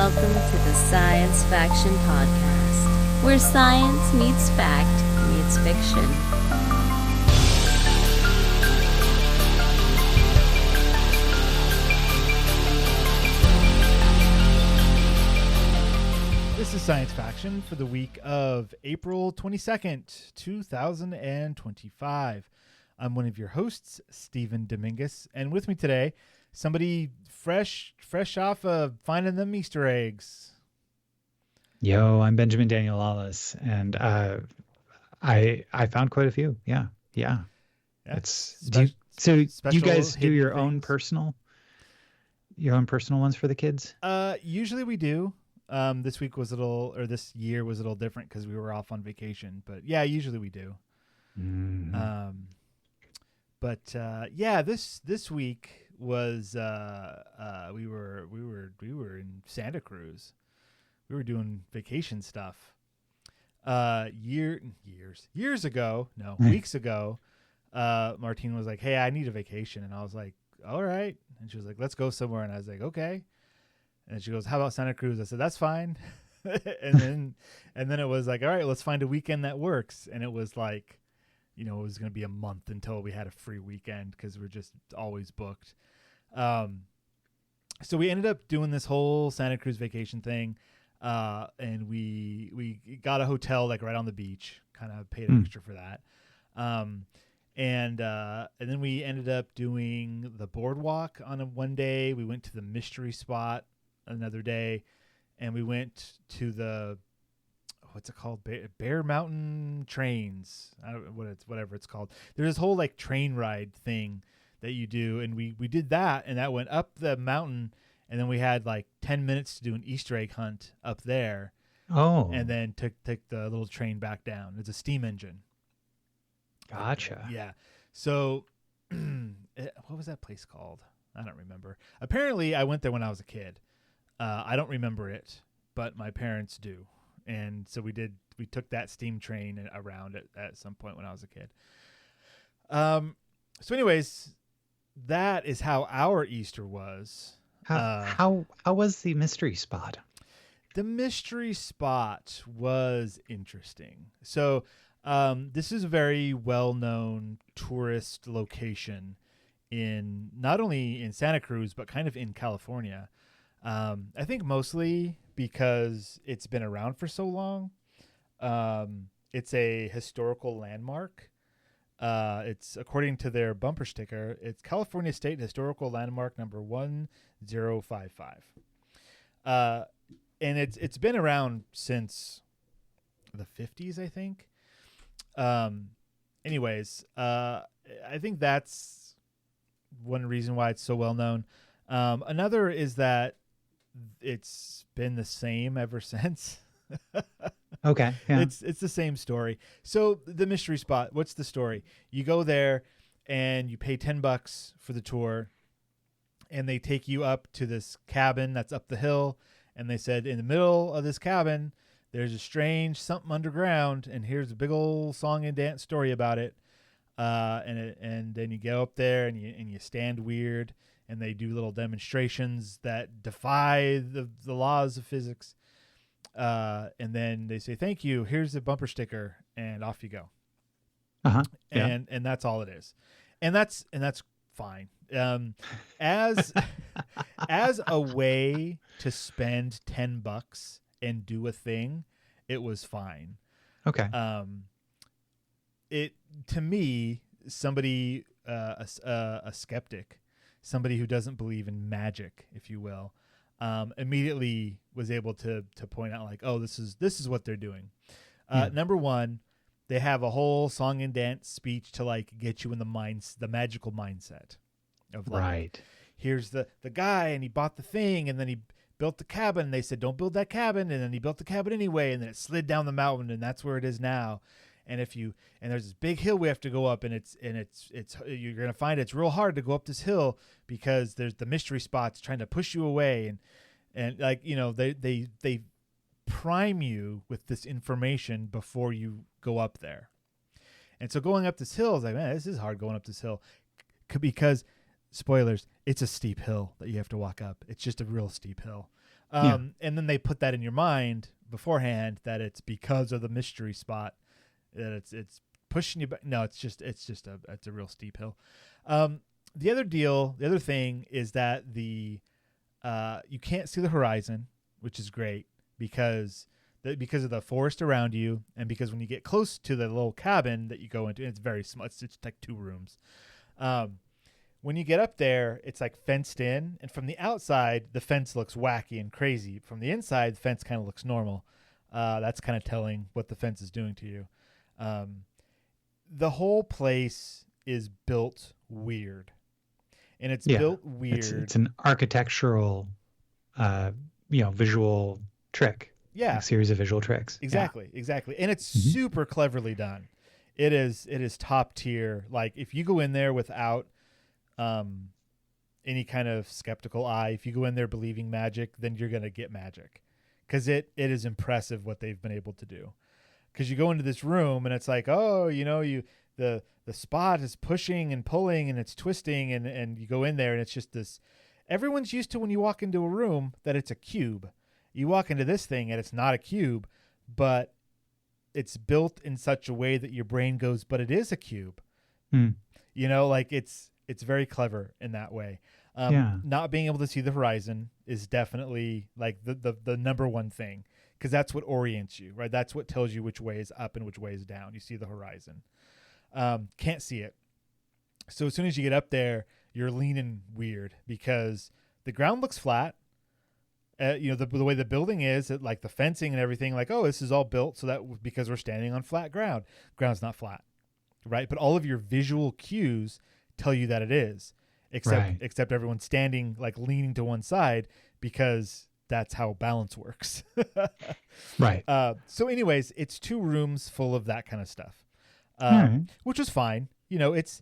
welcome to the Science Faction Podcast, where science meets fact meets fiction. This is Science Faction for the week of April 22nd, 2025. I'm one of your hosts, Stephen Dominguez, and with me today, somebody fresh off of finding them Easter eggs. Yo, I'm Benjamin Daniel Lawless, and I found quite a few. Yeah. It's do you guys do your own personal ones for the kids? Usually we do. This year was a little different because we were off on vacation, but yeah, usually we do. Mm-hmm. This week was we were in Santa Cruz. We were doing vacation stuff. Weeks ago, Martine was like, "Hey, I need a vacation," and I was like, "All right," and she was like, "Let's go somewhere," and I was like, "Okay." And she goes, "How about Santa Cruz?" I said, "That's fine." and then it was like, "All right, let's find a weekend that works." And it was like, it was going to be a month until we had a free weekend because we're just always booked. So we ended up doing this whole Santa Cruz vacation thing. And we got a hotel like right on the beach, kind of paid extra for that. And then we ended up doing the boardwalk on one day. We went to the mystery spot another day, and we went to the, what's it called? Bear Mountain Trains. I don't know whatever it's called. There's this whole like train ride thing that you do. And we did that, and that went up the mountain. And then we had like 10 minutes to do an Easter egg hunt up there. Oh. And then took the little train back down. It's a steam engine. Gotcha. Yeah. So what was that place called? I don't remember. Apparently I went there when I was a kid. I don't remember it, but my parents do. And so we took that steam train around at some point when I was a kid. So anyways, that is how our Easter was. How was the mystery spot? The mystery spot was interesting. So this is a very well-known tourist location in not only in Santa Cruz, but kind of in California. I think mostly because it's been around for so long. It's a historical landmark. It's, according to their bumper sticker, it's California State Historical Landmark number 1055. And it's been around since the 50s, I think. Anyways, I think that's one reason why it's so well known. Another is that it's been the same ever since. Okay. Yeah. It's the same story. So the mystery spot, what's the story? You go there and you pay $10 for the tour, and they take you up to this cabin that's up the hill. And they said, in the middle of this cabin, there's a strange something underground, and here's a big old song and dance story about it. And then you go up there and you stand weird, and they do little demonstrations that defy the laws of physics. And then they say, "Thank you. Here's a bumper sticker," and off you go. Uh-huh. And that's all it is. And that's fine. As a way to spend $10 and do a thing, it was fine. Okay. It, to me, somebody, a skeptic, somebody who doesn't believe in magic, if you will, immediately was able to point out like, oh, this is what they're doing. Number one, they have a whole song and dance speech to like get you in the magical mindset of like, right. Here's the guy, and he bought the thing, and then he built the cabin. And they said, "Don't build that cabin," and then he built the cabin anyway, and then it slid down the mountain, and that's where it is now. And there's this big hill we have to go up, and it's you're gonna find it's real hard to go up this hill because there's the mystery spots trying to push you away, and like they prime you with this information before you go up there. And so going up this hill is like, man, this is hard going up this hill because, spoilers, it's a steep hill that you have to walk up. It's just a real steep hill. And then they put that in your mind beforehand that it's because of the mystery spot that it's pushing you back. No, it's a real steep hill. The other thing is that you can't see the horizon, which is great because of the forest around you, and because when you get close to the little cabin that you go into, and it's very small, it's like 2 rooms. When you get up there, it's like fenced in, and from the outside, the fence looks wacky and crazy. From the inside, the fence kind of looks normal. That's kind of telling what the fence is doing to you. The whole place is built weird, and it's built weird. It's an architectural, visual trick. Yeah, a series of visual tricks. Exactly, and it's super cleverly done. It is top tier. Like if you go in there without any kind of skeptical eye, if you go in there believing magic, then you're gonna get magic, because it is impressive what they've been able to do. Because you go into this room and it's like, oh, the spot is pushing and pulling and it's twisting, and you go in there and it's just this. Everyone's used to when you walk into a room that it's a cube. You walk into this thing and it's not a cube, but it's built in such a way that your brain goes, but it is a cube. Like it's very clever in that way. Not being able to see the horizon is definitely like the number one thing, because that's what orients you, right? That's what tells you which way is up and which way is down. You see the horizon. Can't see it. So as soon as you get up there, you're leaning weird because the ground looks flat. The way the building is, like the fencing and everything, like, oh, this is all built so that because we're standing on flat ground. Ground's not flat, right? But all of your visual cues tell you that it is, except everyone's standing like leaning to one side because that's how balance works. Right. So anyways, it's 2 rooms full of that kind of stuff, which was fine. It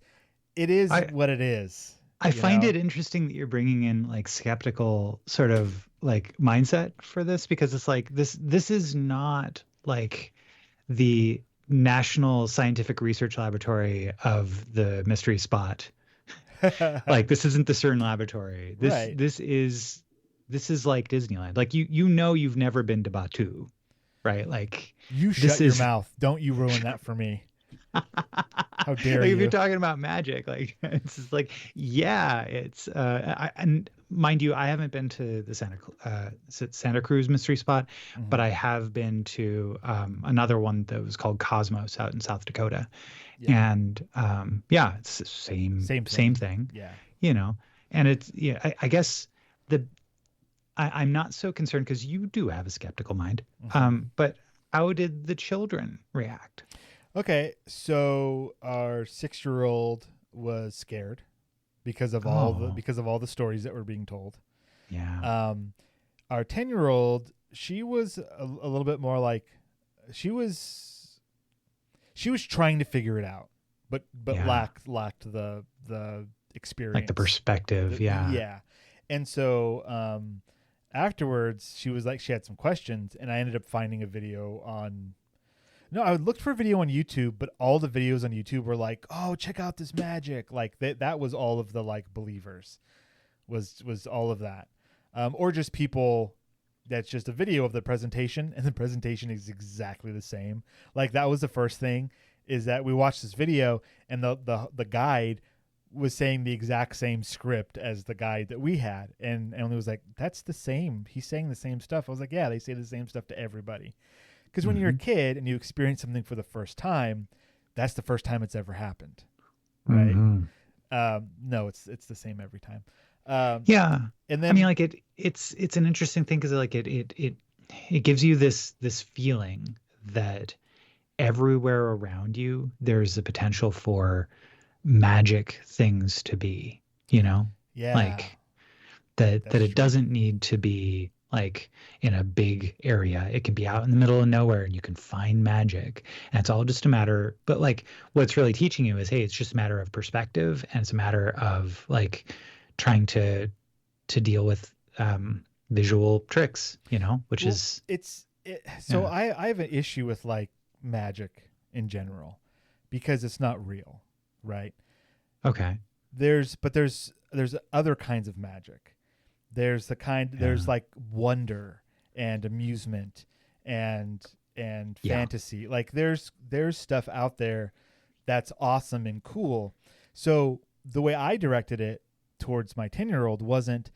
is what it is. I find it interesting that you're bringing in like skeptical sort of like mindset for this, because it's like this is not like the National Scientific Research Laboratory of the mystery spot. Like this isn't the CERN laboratory. This is like Disneyland. Like you've never been to Batu, right? Like you shut your mouth. Don't you ruin that for me. How dare you? If you're talking about magic, like it's just like, it's and mind you, I haven't been to the Santa Cruz mystery spot, but I have been to another one that was called Cosmos out in South Dakota, and it's the same thing. And it's I guess I'm not so concerned because you do have a skeptical mind, but how did the children react? Okay, so our 6-year-old was scared because of all the stories that were being told. Yeah. Our 10-year-old, she was a little bit more like she was trying to figure it out, but lacked the experience, like the perspective. Yeah. And so afterwards, she was like, she had some questions, and I ended up finding a video on. No, I looked for a video on YouTube, but all the videos on YouTube were like, "Oh, check out this magic!" Like that was all of the like believers, was all of that, or just people. That's just a video of the presentation, and the presentation is exactly the same. Like that was the first thing, is that we watched this video, and the guide was saying the exact same script as the guide that we had, and Emily was like, "That's the same. He's saying the same stuff." I was like, "Yeah, they say the same stuff to everybody." Because when you're a kid and you experience something for the first time, that's the first time it's ever happened, right? No, it's the same every time. And then I mean, like it's an interesting thing because like it gives you this feeling that everywhere around you there's a potential for magic things to be, like that it doesn't need to be like in a big area. It can be out in the middle of nowhere and you can find magic, and it's all just a matter, but like what's really teaching you is, hey, it's just a matter of perspective, and it's a matter of like trying to deal with visual tricks, which is so I have an issue with like magic in general because it's not real, right? Okay. There's other kinds of magic. There's there's like wonder and amusement and fantasy. Like there's stuff out there that's awesome and cool. So the way I directed it towards my 10-year-old wasn't,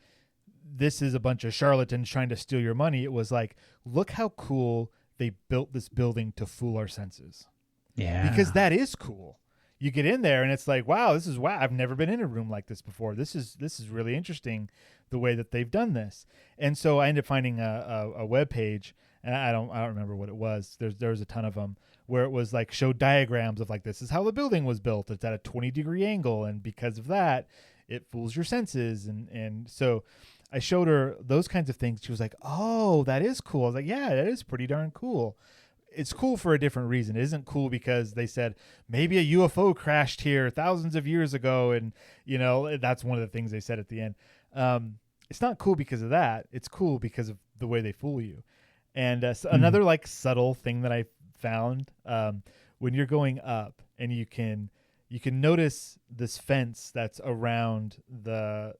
this is a bunch of charlatans trying to steal your money. It was like, look how cool they built this building to fool our senses. Yeah. Because that is cool. You get in there and it's like, wow, I've never been in a room like this before. This is really interesting, the way that they've done this. And so I ended up finding a web page, and I don't remember what it was. There was a ton of them where it was like, showed diagrams of like, this is how the building was built. It's at a 20-degree angle, and because of that, it fools your senses. And so I showed her those kinds of things. She was like, oh, that is cool. I was like, yeah, that is pretty darn cool. It's cool for a different reason. It isn't cool because they said maybe a UFO crashed here thousands of years ago. And, that's one of the things they said at the end. It's not cool because of that. It's cool because of the way they fool you. And another like subtle thing that I found, when you're going up, and you can notice this fence that's around the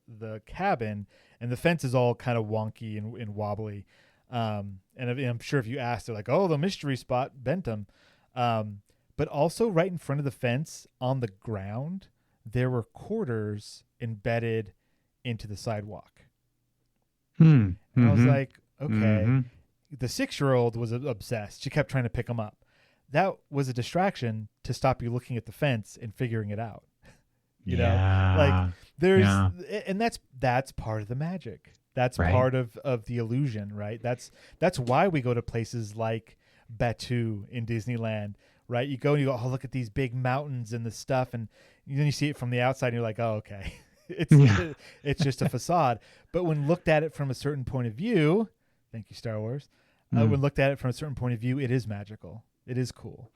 cabin, and the fence is all kind of wonky and wobbly. And I'm sure if you ask, they're like, oh, the mystery spot bent them. But also right in front of the fence on the ground, there were quarters embedded into the sidewalk. And I was like, okay. The 6-year-old was obsessed. She kept trying to pick them up. That was a distraction to stop you looking at the fence and figuring it out. You know, like there's, and that's part of the magic. That's part of the illusion, right? That's why we go to places like Batu in Disneyland, right? You go and you go, oh, look at these big mountains and the stuff. And then you see it from the outside and you're like, oh, okay. It's just a facade. But when looked at it from a certain point of view, thank you, Star Wars. When looked at it from a certain point of view, it is magical. It is cool.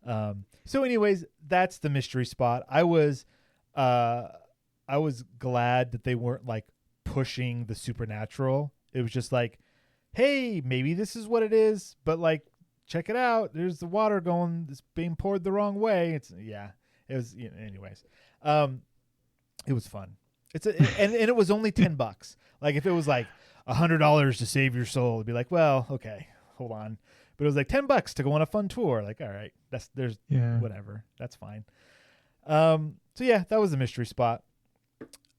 So anyways, that's the mystery spot. I was glad that they weren't like pushing the supernatural. It was just like, hey, maybe this is what it is, but like, check it out. There's the water going, it's being poured the wrong way. It was, anyways. It was fun. And it was only $10. Like if it was like $100 to save your soul, it'd be like, well, okay, hold on. But it was like $10 to go on a fun tour. Like, all right, whatever. That's fine. So yeah, that was a mystery spot.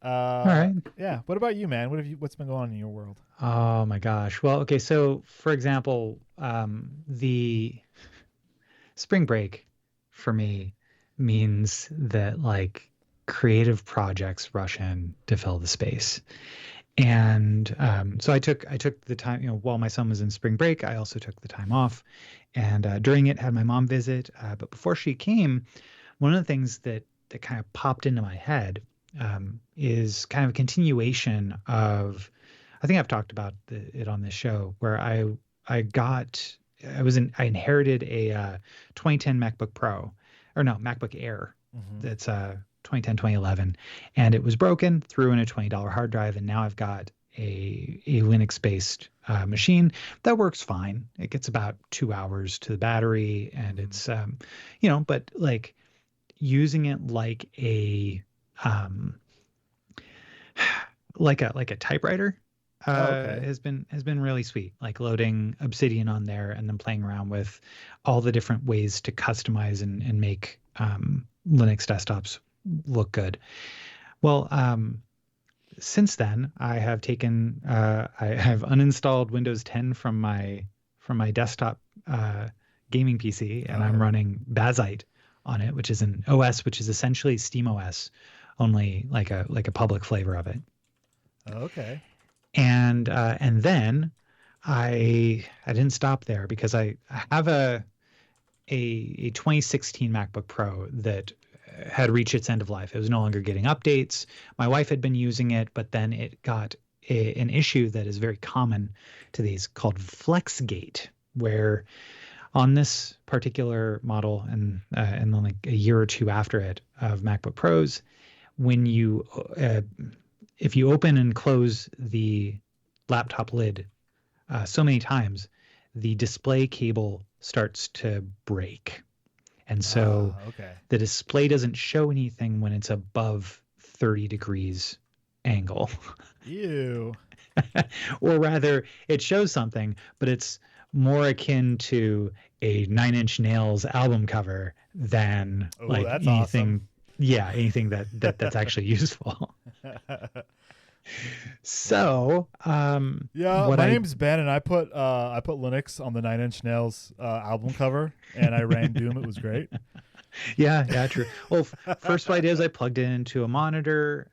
All right. Yeah. What about you, man? What's been going on in your world? Oh my gosh. Well, okay. So for example, the spring break for me means that like creative projects rush in to fill the space. And so I took the time, while my son was in spring break, I also took the time off, and during it had my mom visit. But before she came, one of the things that kind of popped into my head is kind of a continuation of, I think I've talked about it on this show, where I inherited a 2010 MacBook Air. That's 2010, 2011, and it was broken, threw in a $20 hard drive, and now I've got a Linux-based machine that works fine. It gets about 2 hours to the battery, and it's but like using it like a typewriter has been really sweet. Like loading Obsidian on there and then playing around with all the different ways to customize and make Linux desktops look good. Well, since then I have uninstalled Windows 10 from my desktop gaming PC, and I'm running Bazite on it, which is an OS which is essentially SteamOS, only like a public flavor of it. Okay. And then I didn't stop there, because I have a 2016 MacBook Pro that had reached its end of life. It was no longer getting updates. My wife had been using it, but then it got an issue that is very common to these called FlexGate, where on this particular model and then like a year or two after it of MacBook Pros, when you if you open and close the laptop lid so many times, the display cable starts to break. And so the display doesn't show anything when it's above 30 degrees angle. Ew. Or rather, it shows something, but it's more akin to a Nine Inch Nails album cover than like that's anything. awesome. Yeah, anything that's actually useful. So, yeah, my name's Ben, and I put Linux on the Nine Inch Nails album cover, and I ran Doom. It was great. Yeah, true. Well, first what I did is I plugged it into a monitor.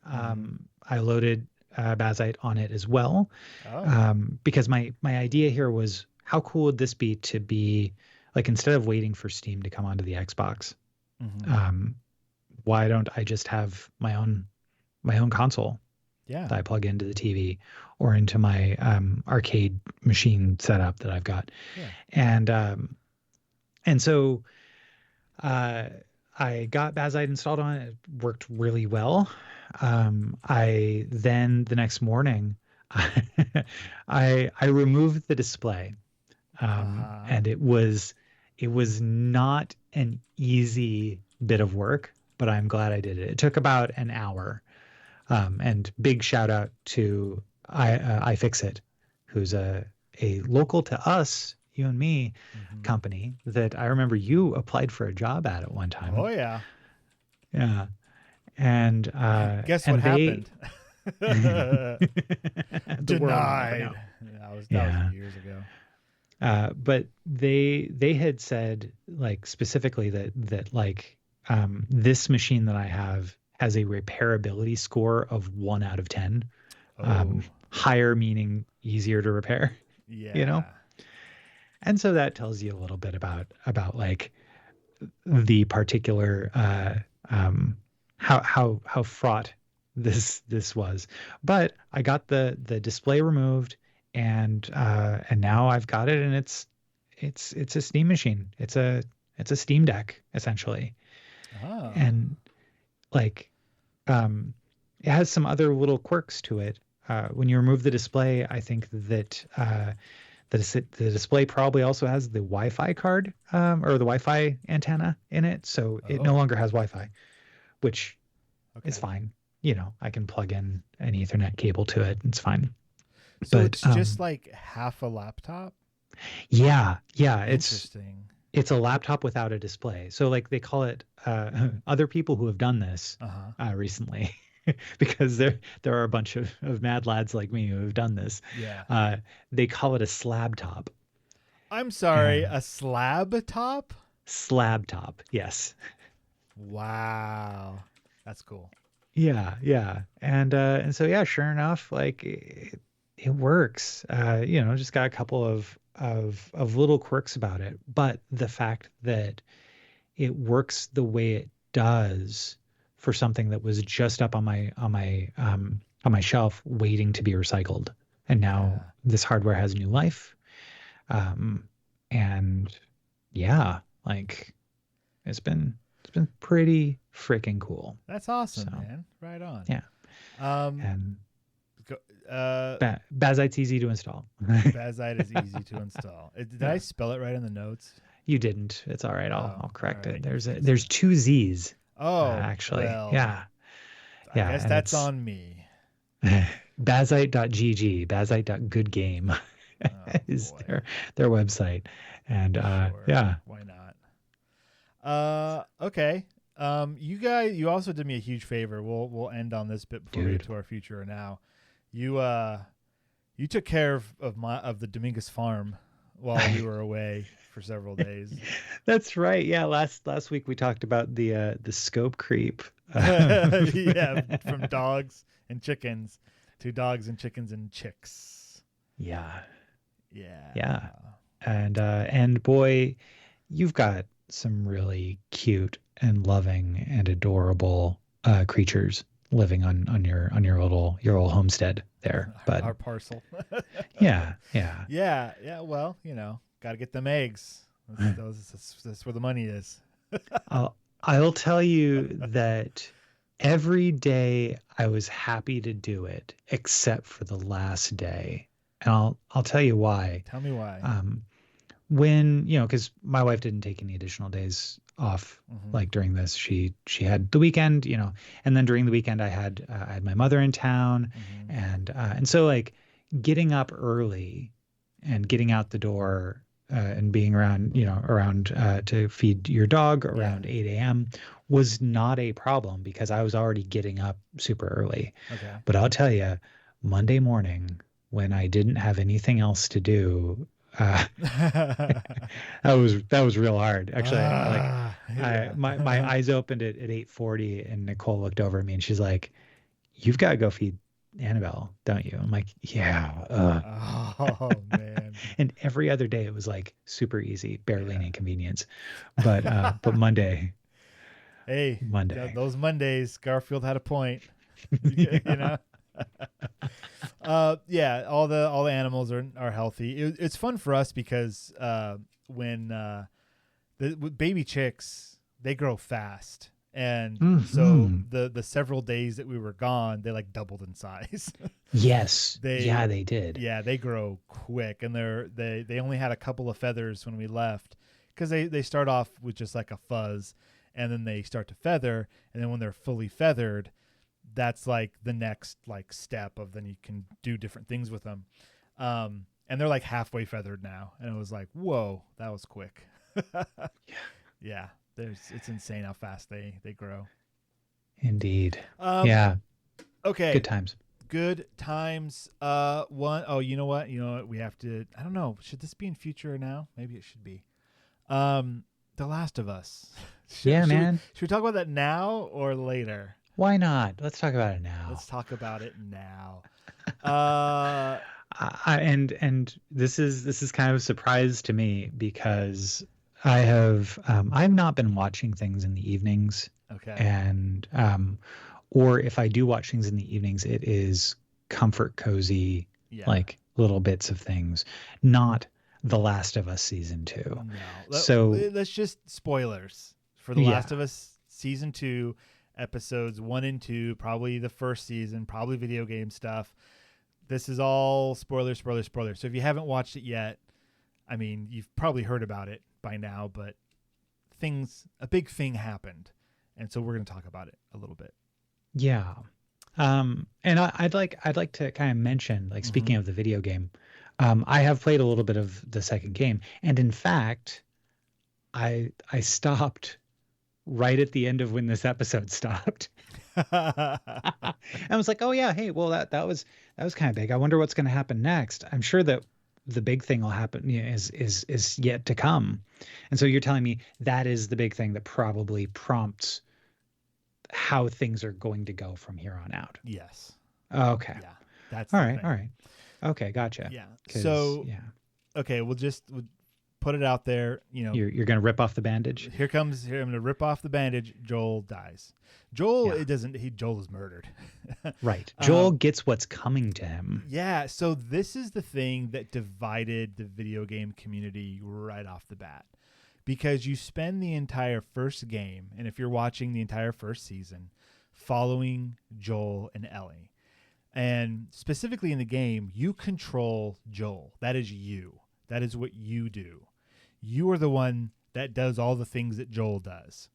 I loaded Bazite on it as well, because my idea here was, how cool would this be to be like, instead of waiting for Steam to come onto the Xbox, why don't I just have my own console that I plug into the TV or into my arcade machine setup that I've got. And so I got Bazite installed on it. It worked really well. I then the next morning I removed the display, and it was not an easy bit of work, but I'm glad I did it. It took about an hour. And big shout out to iFixit, who's a local to us, you and me, company that I remember you applied for a job at one time. Oh yeah. Yeah. And guess what happened? Denied. That was years ago. But they had said, like, specifically that like this machine that I have has a repairability score of 1 out of 10. Higher meaning easier to repair. Yeah. You know? And so that tells you a little bit about like the particular how fraught this was. But I got the display removed, and now I've got it, and it's a Steam machine. It's a Steam Deck essentially. And like it has some other little quirks to it. When you remove the display, I think that the display probably also has the Wi-Fi card or the Wi-Fi antenna in it, so it no longer has Wi-Fi, which is fine. You know, I can plug in an Ethernet cable to it. It's fine. So it's just like half a laptop? Yeah. Interesting. It's a laptop without a display. So like they call it, other people who have done this recently, because there are a bunch of mad lads like me who have done this. Yeah. They call it a slab top. I'm sorry, a slab top? Slab top, yes. Wow. That's cool. Yeah. And so, yeah, sure enough, like it works. Just got a couple of little quirks about it, but the fact that it works the way it does for something that was just up on my shelf waiting to be recycled, and now this hardware has new life. And yeah, like it's been pretty freaking cool. That's awesome, man. Right on. Yeah. And Bazite's easy to install. Bazite is easy to install. Did I spell it right in the notes? You didn't. It's all right. I'll correct it. There's 2 Z's. Oh, actually, well, yeah. I guess that's on me. Bazite.gg, Bazite.goodgame is their website, and yeah. Why not? Okay. You also did me a huge favor. We'll end on this bit before we get to our future now. You took care of the Dominguez farm while we were away for several days. That's right. Yeah, last week we talked about the scope creep. Yeah, from dogs and chickens to dogs and chickens and chicks. Yeah. And boy, you've got some really cute and loving and adorable creatures living on your little homestead there. But our parcel. Yeah. Well, got to get them eggs. That's where the money is. I'll tell you that every day I was happy to do it, except for the last day, and I'll tell you why. Tell me why. When because my wife didn't take any additional days off. Like during this, she had the weekend, and then during the weekend I had my mother in town, and so like getting up early and getting out the door and being around to feed your dog around 8 a.m. was not a problem because I was already getting up super early. Okay. But I'll tell you, Monday morning when I didn't have anything else to do, that was real hard. Actually, my eyes opened at 8:40 and Nicole looked over at me and she's like, "You've got to go feed Annabelle, don't you?" I'm like, "Yeah." Oh man. And every other day it was like super easy, barely an inconvenience. But Monday. Hey, Monday. Those Mondays, Garfield had a point. You know. All the animals are healthy. It's fun for us because when the baby chicks, they grow fast. And so the several days that we were gone, they like doubled in size. Yes. They did. Yeah, they grow quick, and they only had a couple of feathers when we left because they start off with just like a fuzz, and then they start to feather, and then when they're fully feathered, that's like the next like step of then you can do different things with them. And they're like halfway feathered now, and it was like, whoa, that was quick. Yeah. It's insane how fast they grow. Indeed. Okay. Good times. You know what? We have to, I don't know. Should this be in future or now? Maybe it should be. The Last of Us. Should we talk about that now or later? Why not? Let's talk about it now. Let's talk about it now. And this is kind of a surprise to me because I've not been watching things in the evenings. Okay. And or if I do watch things in the evenings, it is comfort cozy, like little bits of things, not The Last of Us season 2. No. So let's just spoilers for The Last of Us season 2, episodes 1 and 2, probably the first season, probably video game stuff. This is all spoilers. So if you haven't watched it yet, I mean, you've probably heard about it by now, but a big thing happened, and so we're going to talk about it a little bit. Yeah. And I'd like to kind of mention, like, speaking of the video game, I have played a little bit of the second game, and in fact, I stopped right at the end of when this episode stopped. I was like, oh yeah, hey, well that was kind of big. I wonder what's going to happen next. I'm sure that the big thing will happen is yet to come. And so you're telling me that is the big thing that probably prompts how things are going to go from here on out. Yes. Okay. Yeah. That's all right. Okay. Gotcha. Yeah. So, okay. We'll put it out there. You're going to rip off the bandage. I'm going to rip off the bandage. Joel dies. Joel is murdered. Right. Joel gets what's coming to him. Yeah. So this is the thing that divided the video game community right off the bat, because you spend the entire first game, and if you're watching the entire first season, following Joel and Ellie. And specifically in the game, you control Joel. That is you. That is what you do. You are the one that does all the things that Joel does.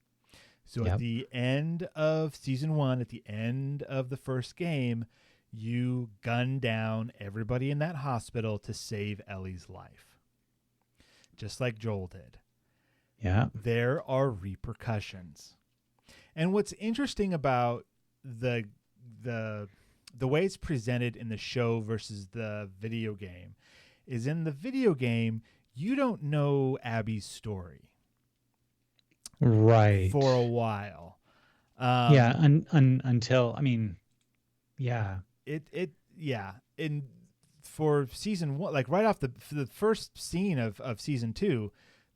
So at the end of season 1, at the end of the first game, you gun down everybody in that hospital to save Ellie's life. Just like Joel did. Yeah. There are repercussions. And what's interesting about the way it's presented in the show versus the video game is in the video game, you don't know Abby's story. Right. For a while. Until, I mean, yeah. And for season 1, like right off the first scene of season 2,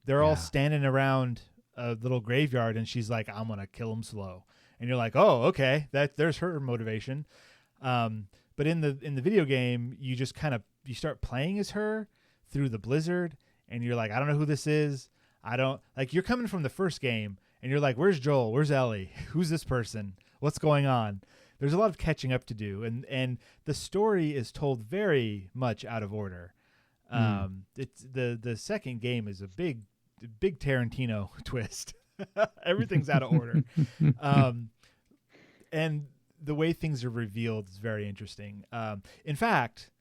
they're all standing around a little graveyard, and she's like, I'm going to kill him slow. And you're like, oh, okay, there's her motivation. But in the video game, you just you start playing as her through the blizzard, and you're like, I don't know who this is. You're coming from the first game, and you're like, where's Joel? Where's Ellie? Who's this person? What's going on? There's a lot of catching up to do, and the story is told very much out of order. It's the second game is a big Tarantino twist. Everything's out of order. And the way things are revealed is very interesting. In fact,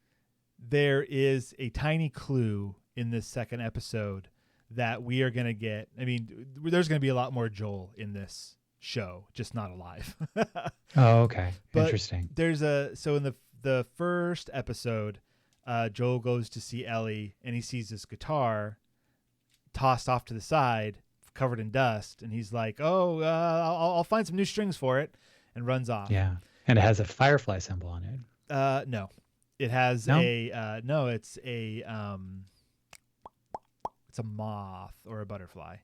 there is a tiny clue in this second episode that we are going to get. I mean, there's going to be a lot more Joel in this show, just not alive. Oh, okay. But interesting. So in the first episode, Joel goes to see Ellie and he sees this guitar tossed off to the side, covered in dust, and he's like, "Oh, I'll find some new strings for it," and runs off. Yeah, and it has a firefly symbol on it. No, it has no. It's a moth or a butterfly.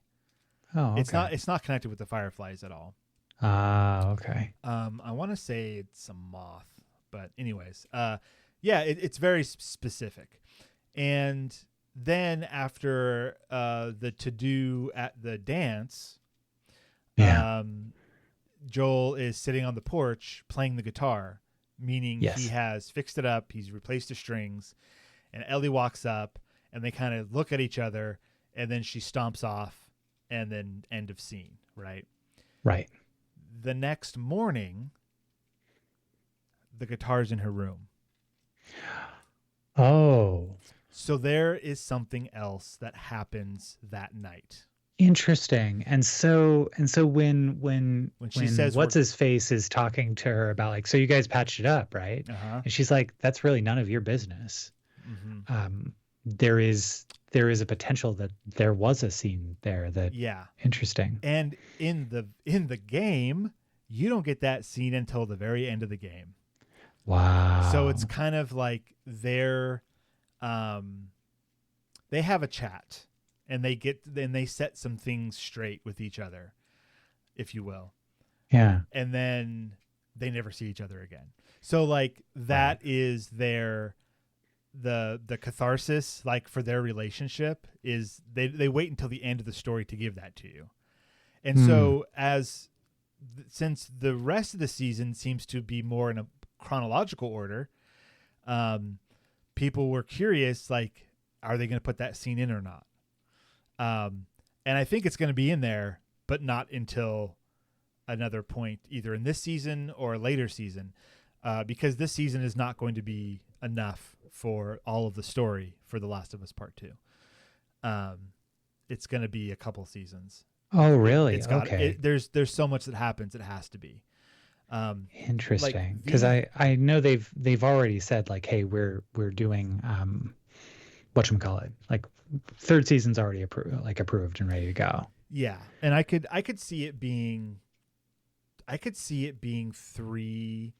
Oh, okay. It's not connected with the fireflies at all. Okay. I want to say it's a moth, but anyways, yeah, it's very specific. And then after the to-do at the dance, Joel is sitting on the porch playing the guitar, meaning he has fixed it up, he's replaced the strings, and Ellie walks up, and they kind of look at each other, and then she stomps off, and then end of scene, right? Right. The next morning, the guitar's in her room. Oh. So there is something else that happens that night. Interesting. And so when she says what's his face is talking to her about like, so you guys patched it up, right? Uh-huh. And she's like, that's really none of your business. Mm-hmm. There is a potential that there was a scene there that interesting. And in the game, you don't get that scene until the very end of the game. Wow. So it's kind of like they have a chat and they set some things straight with each other, if you will. Yeah. And then they never see each other again. So like that is the catharsis, like for their relationship, is they wait until the end of the story to give that to you. And so since the rest of the season seems to be more in a chronological order, people were curious, like, are they going to put that scene in or not? And I think it's going to be in there, but not until another point, either in this season or a later season, because this season is not going to be enough for all of the story for The Last of Us Part 2. It's going to be a couple seasons. Oh, really? Okay. There's so much that happens. It has to be. Interesting. Because I know they've already said like, hey, we're doing whatchamacallit, like third season's already approved and ready to go. Yeah, and I could see it being three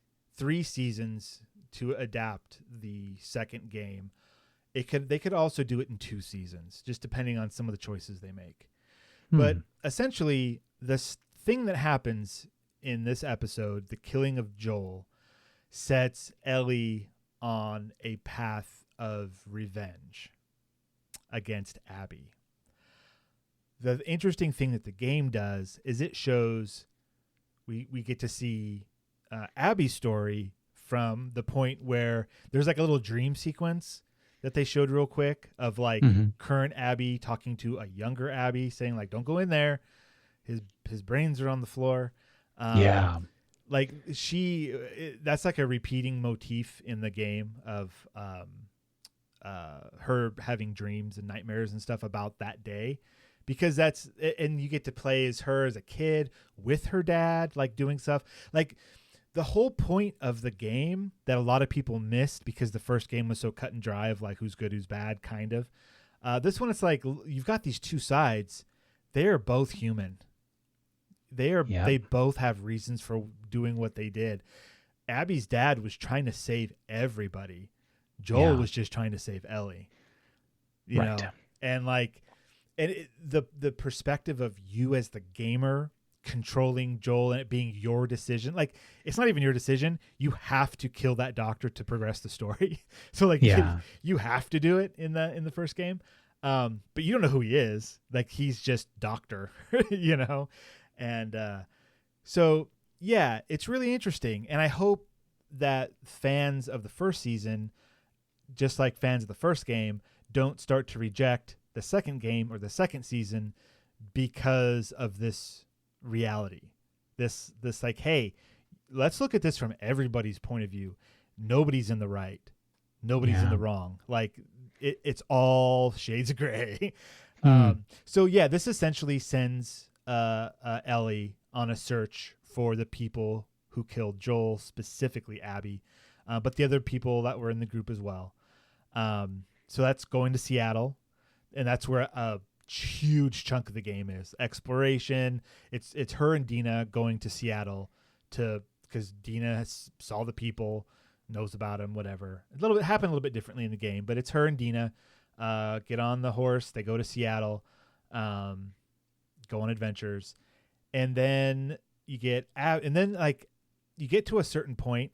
seasons to adapt the second game. They could also do it in 2 seasons, just depending on some of the choices they make. But essentially, this thing that happens in this episode, the killing of Joel, sets Ellie on a path of revenge against Abby. The interesting thing that the game does is it shows we get to see Abby's story from the point where there's like a little dream sequence that they showed real quick of like current Abby talking to a younger Abby, saying like, don't go in there. His brains are on the floor. Like that's like a repeating motif in the game of her having dreams and nightmares and stuff about that day, because and you get to play as her as a kid with her dad, like doing stuff. Like the whole point of the game that a lot of people missed because the first game was so cut and dry of like who's good, who's bad, kind of. This one, it's like you've got these two sides. They are both human. They both have reasons for doing what they did. Abby's dad was trying to save everybody. Joel was just trying to save Ellie. You know, and like, the perspective of you as the gamer controlling Joel and it being your decision. Like, it's not even your decision. You have to kill that doctor to progress the story. So like, you have to do it in the first game. But you don't know who he is. Like, he's just doctor, you know? And so, yeah, it's really interesting. And I hope that fans of the first season, just like fans of the first game, don't start to reject the second game or the second season because of this reality. This like, hey, let's look at this from everybody's point of view. Nobody's in the right. Nobody's in the wrong. Like it's all shades of gray. So yeah, this essentially sends Ellie on a search for the people who killed Joel, specifically Abby, but the other people that were in the group as well. So that's going to Seattle, and that's where a huge chunk of the game is exploration. It's her and Dina going to Seattle because Dina saw the people, knows about them, whatever. Happened a little bit differently in the game, but it's her and Dina get on the horse. They go to Seattle, go on adventures, and then you get to a certain point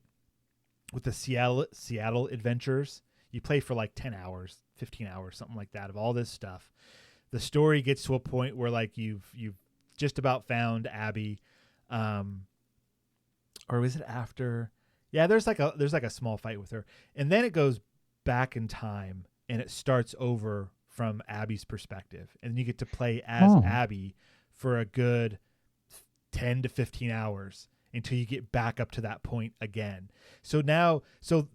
with the Seattle adventures. You play for like 10 hours, 15 hours, something like that, of all this stuff. The story gets to a point where like you've just about found Abby, or is it after? Yeah, there's like a small fight with her, and then it goes back in time and it starts over from Abby's perspective, and you get to play as Abby for a good 10 to 15 hours until you get back up to that point again. So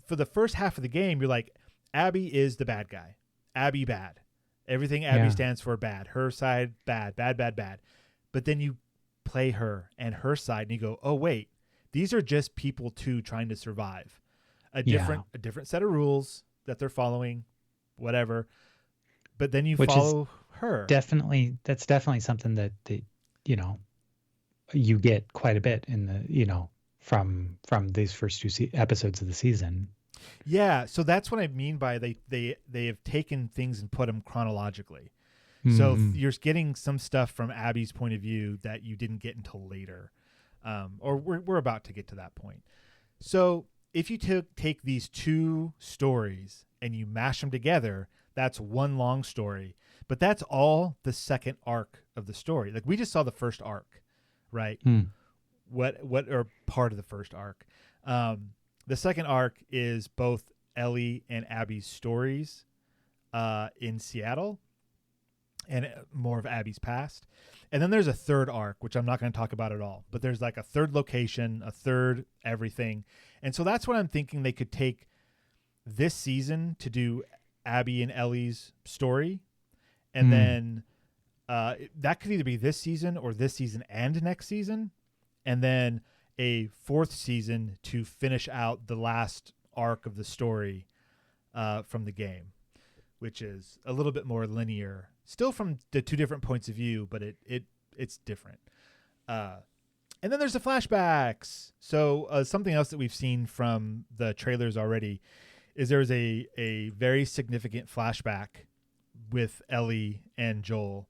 for the first half of the game, you're like, Abby is the bad guy. Abby bad. Everything Abby stands for bad. Her side bad. But then you play her and her side and you go, oh wait, these are just people too trying to survive. A different set of rules that they're following, whatever. But then you follow her. That's definitely something that you get quite a bit in the from these first two episodes of the season. Yeah, so that's what I mean by they have taken things and put them chronologically. So you're getting some stuff from Abby's point of view that you didn't get until later, or we're about to get to that point. So if you take these two stories and you mash them together, that's one long story. But that's all the second arc of the story. Like we just saw the first arc, right? What are part of the first arc? The second arc is both Ellie and Abby's stories in Seattle and more of Abby's past. And then there's a third arc, which I'm not going to talk about at all. But there's like a third location, a third everything. And so that's what I'm thinking they could take this season to do Abby and Ellie's story. And then that could either be this season or this season and next season. And then a fourth season to finish out the last arc of the story from the game, which is a little bit more linear, still from the two different points of view, but it's different. And then there's the flashbacks. So something else that we've seen from the trailers already is there's a very significant flashback with Ellie and Joel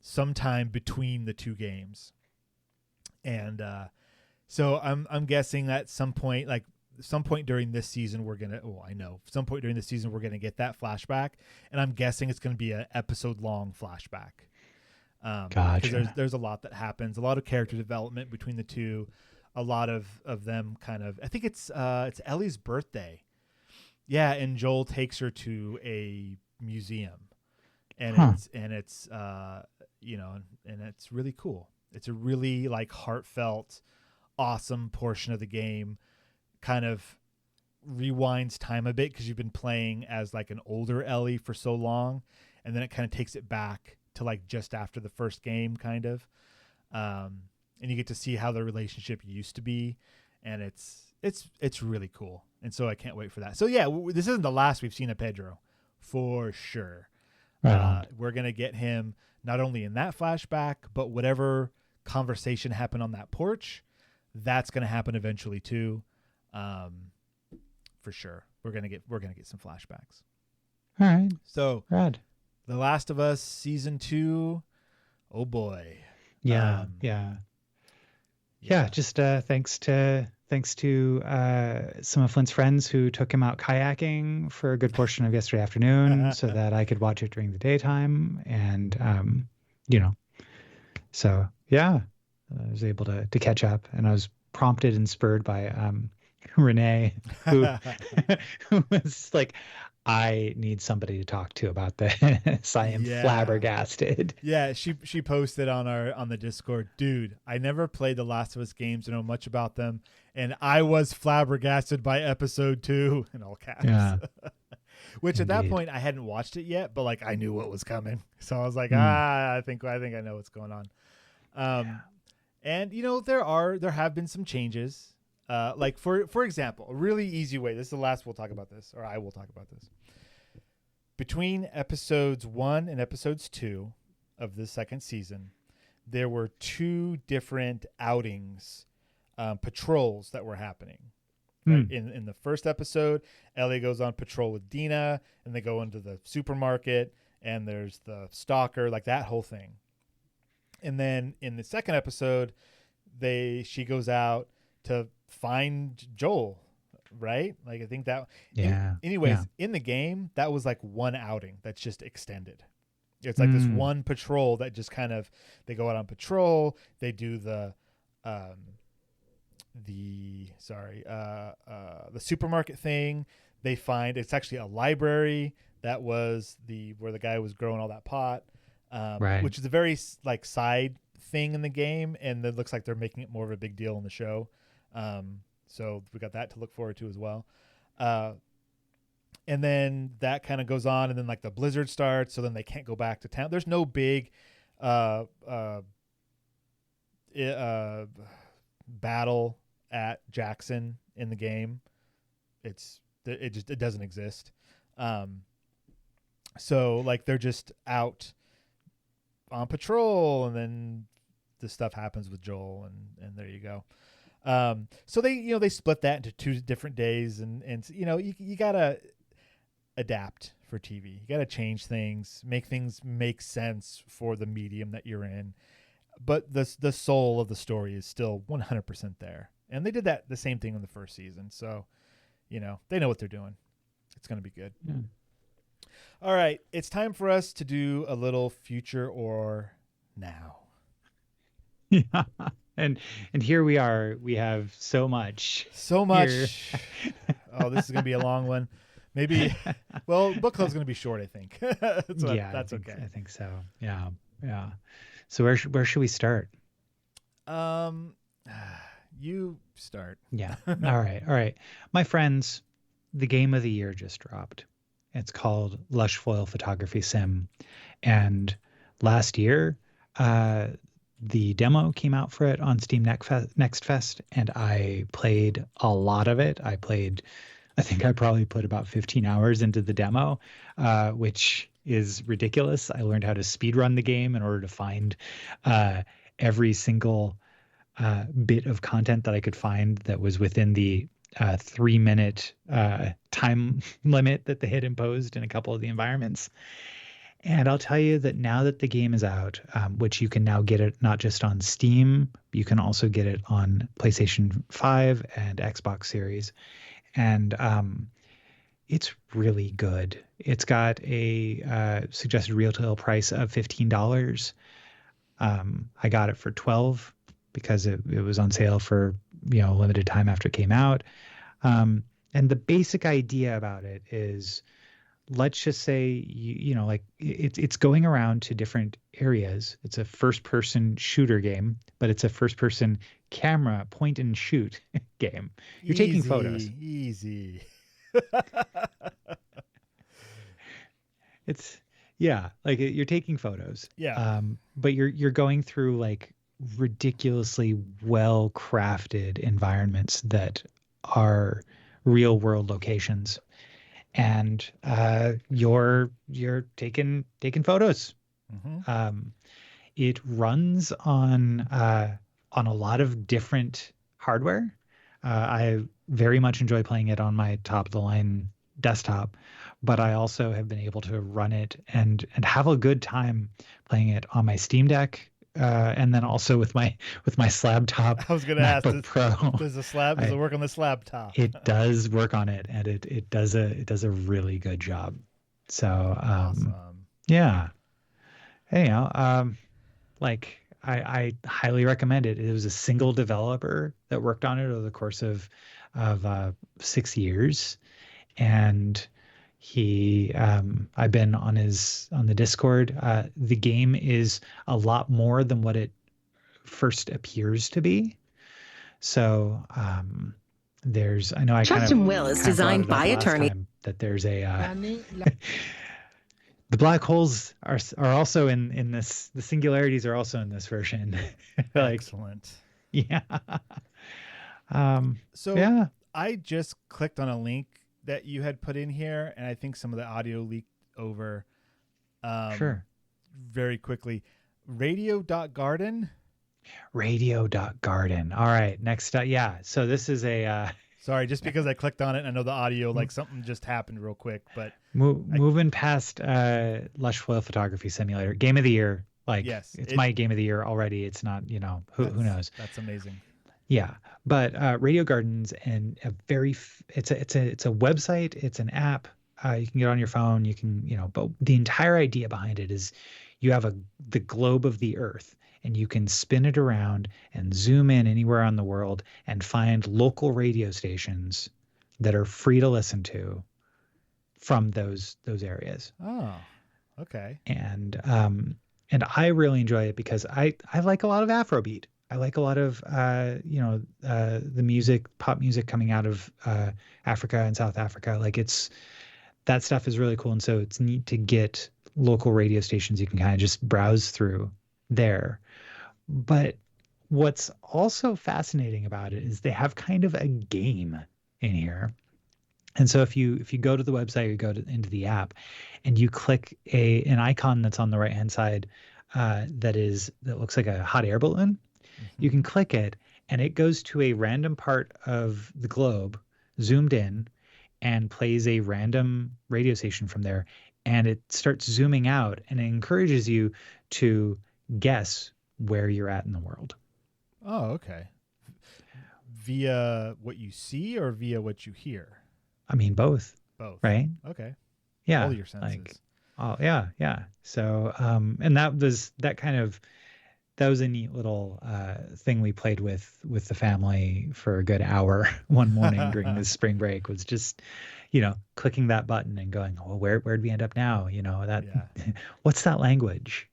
sometime between the two games. And so I'm guessing that some point during this season some point during this season we're gonna get that flashback, and I'm guessing it's gonna be an episode long flashback. Gotcha. Because there's a lot that happens, a lot of character development between the two, a lot of them kind of. I think it's Ellie's birthday, yeah, and Joel takes her to a museum, and it's really cool. It's a really like heartfelt, awesome portion of the game. Kind of rewinds time a bit because you've been playing as like an older Ellie for so long, and then it kind of takes it back to like just after the first game, kind of. And you get to see how the relationship used to be, and it's really cool. And so I can't wait for that. So yeah, this isn't the last we've seen of Pedro, for sure. We're gonna get him not only in that flashback, but whatever conversation happened on that porch, that's going to happen eventually too. For sure. We're going to get some flashbacks. All right. So Rad. The Last of Us season 2. Oh boy. Yeah. Just thanks to some of Flint's friends who took him out kayaking for a good portion of yesterday afternoon so that I could watch it during the daytime. And, so yeah, I was able to catch up, and I was prompted and spurred by Renee, who was like, I need somebody to talk to about this. I am flabbergasted. Yeah, she posted on the Discord, dude, I never played the Last of Us games, I know much about them, and I was flabbergasted by episode 2 in all caps. Yeah. Which Indeed. At that point I hadn't watched it yet, but like I knew what was coming. So I was like, I think I know what's going on. And there have been some changes. Like for example, a really easy way. This is the last we'll talk about this, or I will talk about this. Between episodes 1 and episodes 2 of the second season, there were 2 different outings, patrols that were happening. Right? In the first episode, Ellie goes on patrol with Dina, and they go into the supermarket, and there's the stalker, like that whole thing. And then in the second episode, she goes out to find Joel, right? Like I think that. Yeah. In the game, that was like one outing that's just extended. It's like this one patrol that just kind of, they go out on patrol. They do the supermarket thing. They find it's actually a library that was where the guy was growing all that pot, right. Which is a very like side thing in the game, and it looks like they're making it more of a big deal in the show. So we got that to look forward to as well. And then that kind of goes on, and then like the blizzard starts, so then they can't go back to town. There's no big battle at Jackson in the game. It doesn't exist. So like they're just out on patrol, and then this stuff happens with Joel, and there you go. So they split that into 2 different days, and you gotta adapt for TV. You gotta change things, make things make sense for the medium that you're in. But the soul of the story is still 100% there. And they did the same thing in the first season. So, they know what they're doing. It's going to be good. Yeah. All right. It's time for us to do a little future or now. Yeah. And here we are. We have so much. Oh, this is going to be a long one. Maybe, book club's going to be short, I think. That's okay. I think so. Yeah. Yeah. So where should we start? You start. Yeah. All right. My friends, the game of the year just dropped. It's called Lush Foil Photography Sim. And last year, the demo came out for it on Steam Next Fest, and I played a lot of it. I think I probably put about 15 hours into the demo, which is ridiculous. I learned how to speedrun the game in order to find every single bit of content that I could find that was within the 3-minute time limit that they had imposed in a couple of the environments. And I'll tell you that now that the game is out, which you can now get it not just on Steam, you can also get it on PlayStation 5 and Xbox Series. And it's really good. It's got a suggested retail price of $15. I got it for $12 because it was on sale for limited time after it came out. And the basic idea about it is, let's just say it's going around to different areas. It's a first-person shooter game, but it's a first-person camera point and shoot game. You're taking photos. Easy. You're taking photos. Yeah. But you're going through like ridiculously well-crafted environments that are real-world locations, and you're taking photos. Mm-hmm. It runs on a lot of different hardware. I very much enjoy playing it on my top-of-the-line desktop, but I also have been able to run it and have a good time playing it on my Steam Deck, and then also with my slab top. I was going to ask, Pro. Does it work on the slab top? It does work on it, and it does a really good job. So awesome. Yeah. Anyhow, I highly recommend it. It was a single developer that worked on it over the course of 6 years, and I've been on the Discord. The game is a lot more than what it first appears to be. So I know I Trust and Will is designed by attorney. That there's a the black holes are also in this. The singularities are also in this version. Excellent. Yeah. So yeah. I just clicked on a link that you had put in here, and I think some of the audio leaked over. Sure. Very quickly. Radio.garden. Radio.garden. All right. Next up. Yeah. So this is a. Sorry, just because I clicked on it, I know the audio, like something just happened real quick, but. Moving past Lush Foil Photography Simulator. Game of the year. Like, yes, it's my game of the year already. It's not, who knows? That's amazing. Yeah. But Radio Gardens and it's a website. It's an app. You can get on your phone. You can, but the entire idea behind it is you have the globe of the earth, and you can spin it around and zoom in anywhere on the world and find local radio stations that are free to listen to from those areas. Oh, okay. And I really enjoy it because I like a lot of Afrobeat. I like a lot of the pop music coming out of Africa and South Africa. Like that stuff is really cool, and so it's neat to get local radio stations you can kind of just browse through there. But what's also fascinating about it is they have kind of a game in here. And so if you go to the website, you go into the app, and you click an icon that's on the right hand side that looks like a hot air balloon. Mm-hmm. You can click it, and it goes to a random part of the globe, zoomed in, and plays a random radio station from there. And it starts zooming out, and it encourages you to guess where you're at in the world. Oh, okay. Via what you see or via what you hear? I mean, both. Both. Right? Okay. Yeah. All your senses. Yeah. So, and that was a neat little thing we played with the family for a good hour one morning during the spring break, was just, clicking that button and going, well, where'd we end up now? What's that language?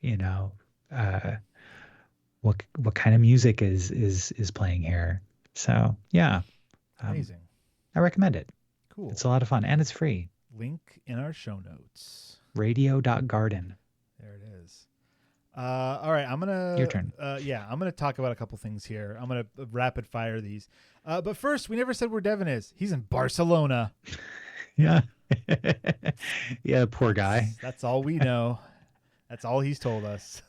What kind of music is playing here? So yeah. Amazing. I recommend it. Cool. It's a lot of fun, and it's free. Link in our show notes. Radio.garden. There it is. All right, Your turn. I'm gonna talk about a couple things here. I'm gonna rapid fire these. But first, we never said where Devon is. He's in Barcelona. Yeah. Yeah, poor guy. That's all we know. That's all he's told us.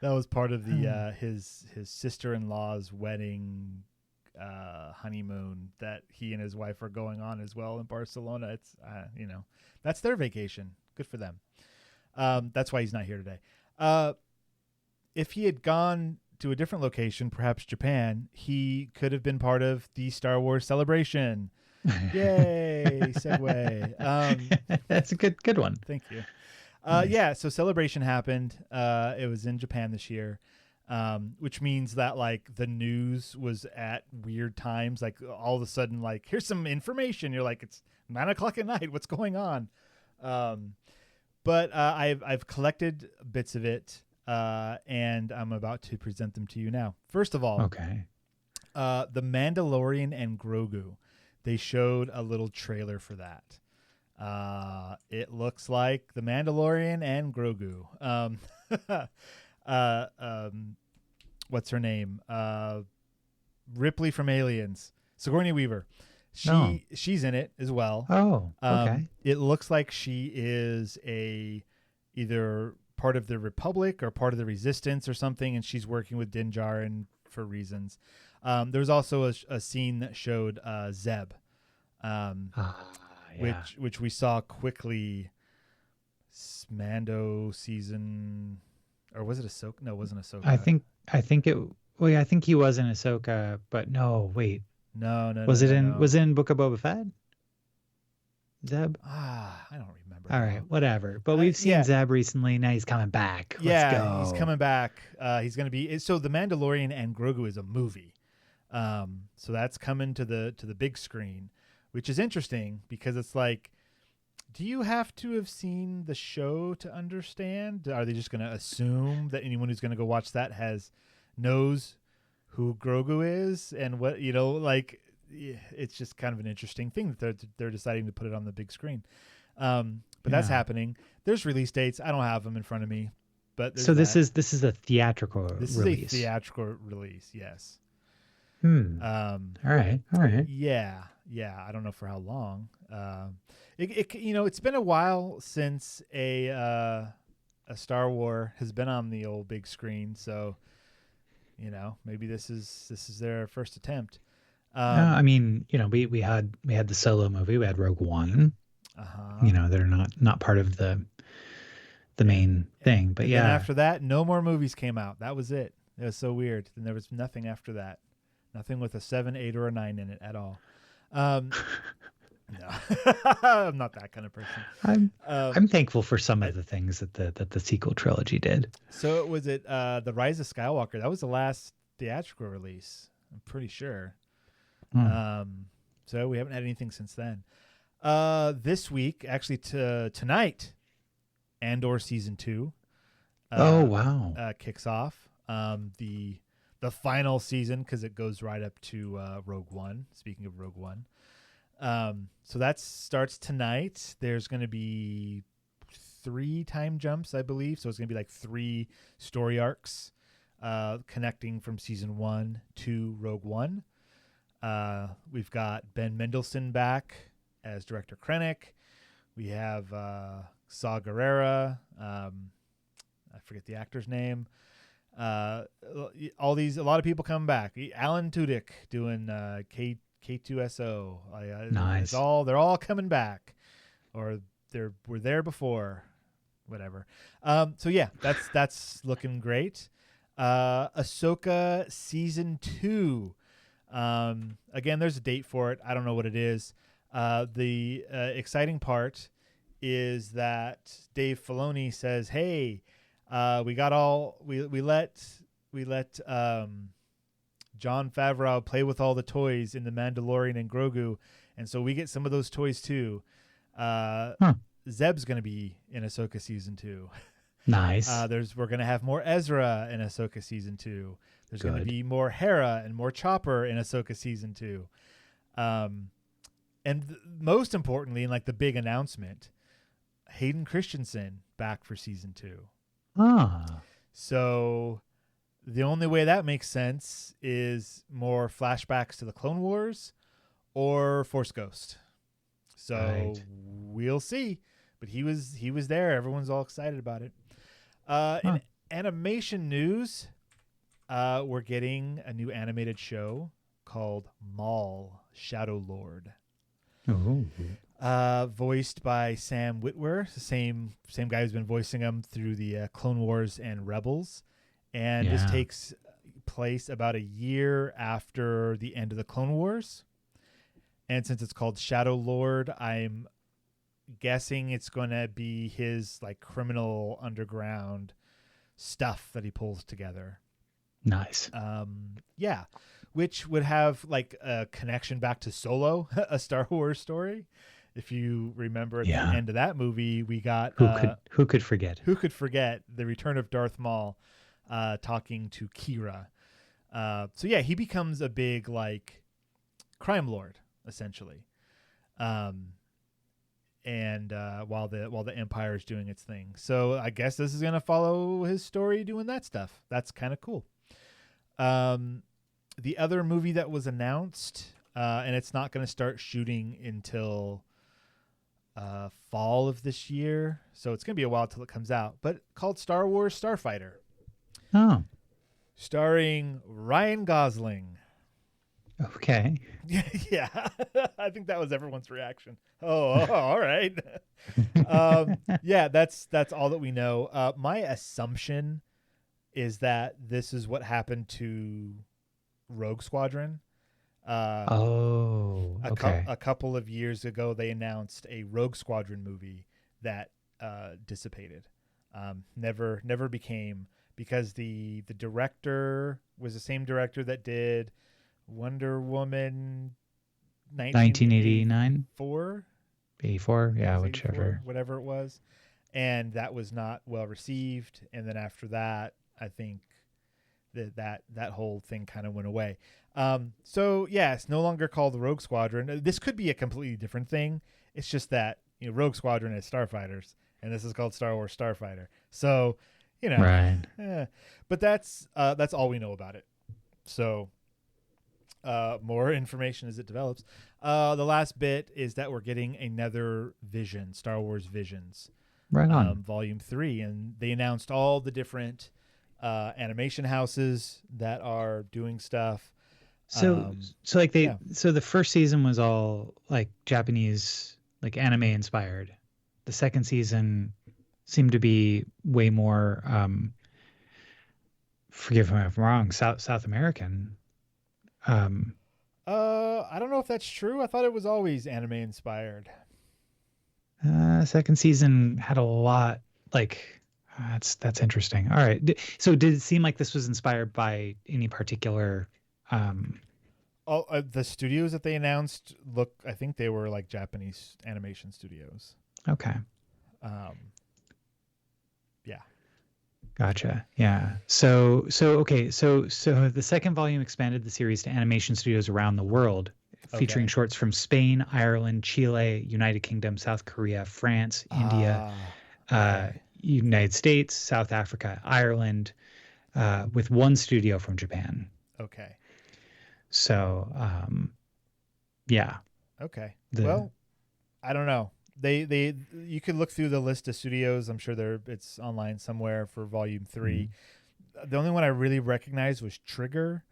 That was part of the his sister-in-law's wedding honeymoon that he and his wife are going on as well in Barcelona. It's that's their vacation. Good for them. That's why he's not here today. If he had gone to a different location, perhaps Japan, he could have been part of the Star Wars celebration. Yay! Segue. That's a good one. Thank you. Nice. Yeah, so Celebration happened. It was in Japan this year, which means that like the news was at weird times. Like all of a sudden, like here's some information. You're like, it's 9:00 at night. What's going on? But I've collected bits of it, and I'm about to present them to you now. First of all, okay, The Mandalorian and Grogu. They showed a little trailer for that. It looks like The Mandalorian and Grogu. What's her name? Ripley from Aliens. Sigourney Weaver. She's in it as well. Oh, okay. It looks like she is either part of the Republic or part of the Resistance or something, and she's working with Din Djarin for reasons. There was also a scene that showed Zeb, which we saw quickly. Mando season, or was it Ahsoka? No, it wasn't Ahsoka. I think he was in Ahsoka, but no, wait. No. Was it in Book of Boba Fett? Zeb? I don't remember. All right, whatever. But we've seen Zeb recently. Now he's coming back. Let's go. He's coming back. He's going to be so. The Mandalorian and Grogu is a movie, so that's coming to the big screen. which is interesting because it's like, do you have to have seen the show to understand? Are they just going to assume that anyone who's going to go watch that knows who Grogu is and what, like, it's just kind of an interesting thing that they're deciding to put it on the big screen. But that's happening. There's release dates. I don't have them in front of me, but so this is a theatrical release. Is a theatrical release. Yes. All right. Yeah. I don't know for how long. It's been a while since a Star Wars has been on the old big screen, so maybe this is their first attempt. I mean, we had the Solo movie, we had Rogue One. They're not part of the main thing, but then after that, no more movies came out. That was it. It was so weird. And there was nothing after that. Nothing with a 7, 8, or a 9 in it at all. No, I'm not that kind of person. I'm thankful for some of the things that the sequel trilogy did. So was it The Rise of Skywalker? That was the last theatrical release, I'm pretty sure. So we haven't had anything since then. This week, actually, tonight, Andor season 2. Kicks off. The final season, because it goes right up to Rogue One. Speaking of Rogue One, so that starts tonight. There's going to be 3 time jumps, I believe. So it's going to be like 3 story arcs connecting from season 1 to Rogue One. We've got Ben Mendelsohn back as Director Krennic. We have Saw Gerrera. I forget the actor's name. A lot of people come back. Alan Tudyk doing K2SO. Nice. They're all coming back, or were there before, whatever. So yeah, that's looking great. Ahsoka season 2. Again, there's a date for it. I don't know what it is. The exciting part is that Dave Filoni says, "Hey, we let Jon Favreau play with all the toys in The Mandalorian and Grogu, and so we get some of those toys too." Zeb's going to be in Ahsoka season 2. Nice. We're going to have more Ezra in Ahsoka season 2. There's going to be more Hera and more Chopper in Ahsoka season 2. Most importantly, and like the big announcement, Hayden Christensen back for season 2. So the only way that makes sense is more flashbacks to the Clone Wars or Force Ghost. So we'll see. But he was there. Everyone's all excited about it. In animation news, we're getting a new animated show called Maul, Shadow Lord. Voiced by Sam Witwer, the same guy who's been voicing him through the Clone Wars and Rebels. And this takes place about a year after the end of the Clone Wars. And since it's called Shadow Lord, I'm guessing it's going to be his like criminal underground stuff that he pulls together. Nice. Which would have like a connection back to Solo, a Star Wars story. If you remember at the end of that movie, we got who could forget the return of Darth Maul talking to Kira. So yeah, he becomes a big like crime lord essentially. And while the Empire is doing its thing. So I guess this is going to follow his story doing that stuff. That's kind of cool. The other movie that was announced, and it's not going to start shooting until fall of this year. So it's going to be a while till it comes out, but called Star Wars Starfighter. Starring Ryan Gosling. Okay. Yeah. I think that was everyone's reaction. All right. Yeah, that's all that we know. My assumption is that this is what happened to Rogue Squadron. Okay. A couple of years ago, they announced a Rogue Squadron movie that dissipated. Never became, because the director was the same director that did Wonder Woman 1989, 84, 84, yeah, 84, whichever. whatever it was, and that was not well received. And then after that, I think that whole thing kind of went away. So yeah, it's no longer called the Rogue Squadron. This could be a completely different thing. It's just that Rogue Squadron is starfighters, and this is called Star Wars Starfighter. So Right. But that's all we know about it. So more information as it develops. The last bit is that we're getting another Vision, Star Wars Visions, Right on. Volume 3, and they announced all the different animation houses that are doing stuff. So the first season was all like Japanese, like anime inspired. The second season seemed to be way more, forgive me if I'm wrong, South American. I don't know if that's true. I thought it was always anime inspired. Second season had a lot, like, that's interesting. All right. So did it seem like this was inspired by any particular, the studios that they announced I think they were like Japanese animation studios. Okay. Yeah. Gotcha. Yeah. So the second volume expanded the series to animation studios around the world, featuring shorts from Spain, Ireland, Chile, United Kingdom, South Korea, France, India, United States, South Africa, Ireland, with one studio from Japan. Okay. So, yeah. Okay. Well, I don't know. You could look through the list of studios. I'm sure it's online somewhere for Volume 3. The only one I really recognized was Trigger,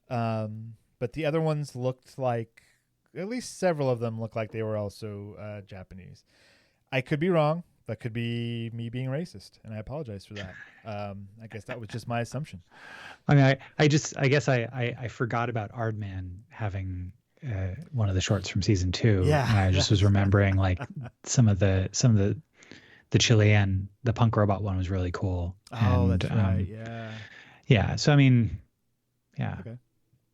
but the other ones looked like, at least several of them looked like they were also Japanese. I could be wrong. That could be me being racist, and I apologize for that. I guess that was just my assumption. I mean, I guess I forgot about Aardman having one of the shorts from season 2. Yeah, and I just was remembering like some of the Chilean, the punk robot one was really cool. Oh, that's right. Yeah. Yeah. So I mean, yeah. Okay.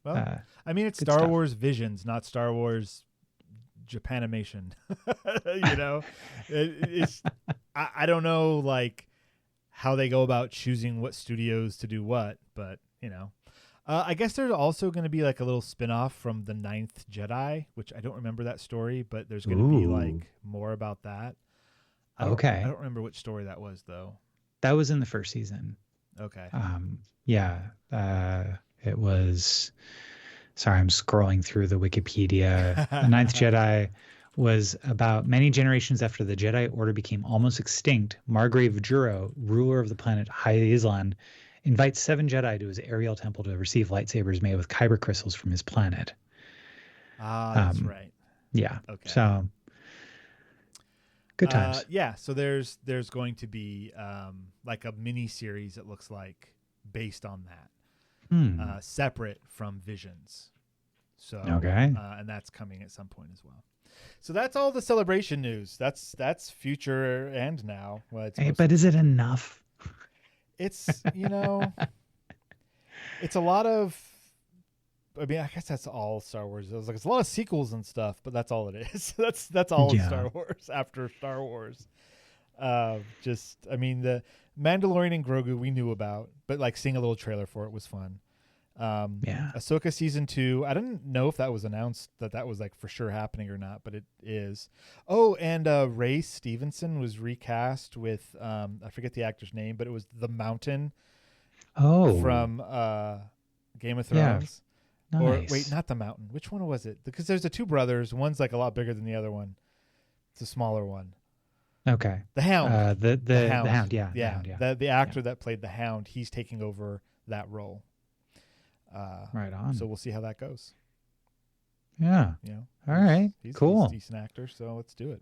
Well, I mean, it's Star Wars Visions, not Star Wars Japanimation. It's I don't know like how they go about choosing what studios to do what, but I guess there's also going to be like a little spin-off from the Ninth Jedi, which I don't remember that story, but there's going to be like more about that. I don't remember which story that was though. That was in the first season. Okay. It was. Sorry, I'm scrolling through the Wikipedia. The Ninth Jedi was about many generations after the Jedi Order became almost extinct. Margrave Juro, ruler of the planet Hyazlan, invites 7 Jedi to his Ariel temple to receive lightsabers made with kyber crystals from his planet. That's right. Yeah. Okay. So good times. Yeah. So there's going to be like a mini series, it looks like, based on that. Separate from Visions. So and that's coming at some point as well. So that's all the celebration news. That's future and now. Well, but is it enough? It's it's a lot of. I mean, I guess that's all Star Wars. It's a lot of sequels and stuff, but that's all it is. That's all Star Wars after Star Wars. The Mandalorian and Grogu we knew about, but like seeing a little trailer for it was fun. Ahsoka season 2. I didn't know if that was announced that was like for sure happening or not, but it is. Oh, and Ray Stevenson was recast with I forget the actor's name, but it was the Mountain. Oh, from Game of Thrones. Yeah. Nice. Or wait, not the Mountain. Which one was it? Because there's the 2 brothers. One's like a lot bigger than the other one. It's a smaller one. Okay. The Hound. The Hound. Yeah. The actor that played the Hound, he's taking over that role. Right on. So we'll see how that goes. Yeah. All right. Cool. He's a decent actor, so let's do it.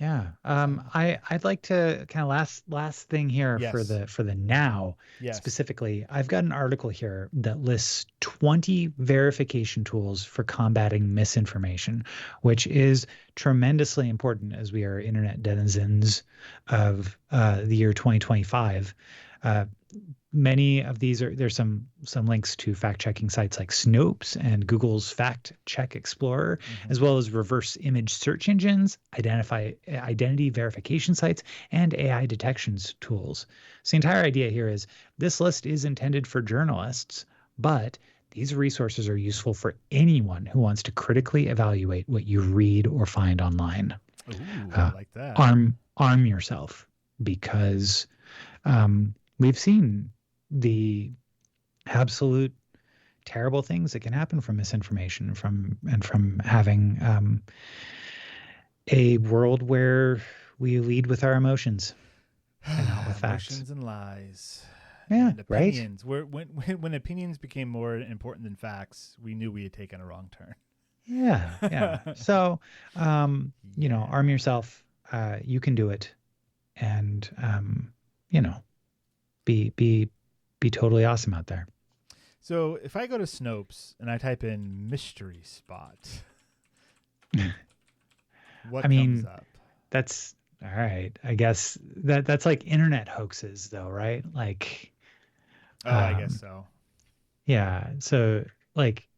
Yeah. I'd like to kind of last thing here for the now specifically. I've got an article here that lists 20 verification tools for combating misinformation, which is tremendously important as we are internet denizens of the year 2025. many of these there's some links to fact checking sites like Snopes and Google's Fact Check Explorer, as well as reverse image search engines, identity verification sites, and AI detections tools. So the entire idea here is this list is intended for journalists, but these resources are useful for anyone who wants to critically evaluate what you read or find online. Ooh, I like that. Arm yourself, because we've seen the absolute terrible things that can happen from misinformation, from having a world where we lead with our emotions and not with facts. Emotions and lies. Yeah, and opinions. Right. When opinions became more important than facts, we knew we had taken a wrong turn. Yeah. So, arm yourself. You can do it, and be totally awesome out there. So if I go to Snopes and I type in mystery spot, what comes up? That's all right. I guess that's like internet hoaxes, though, right? Like, I guess so. Yeah. So like,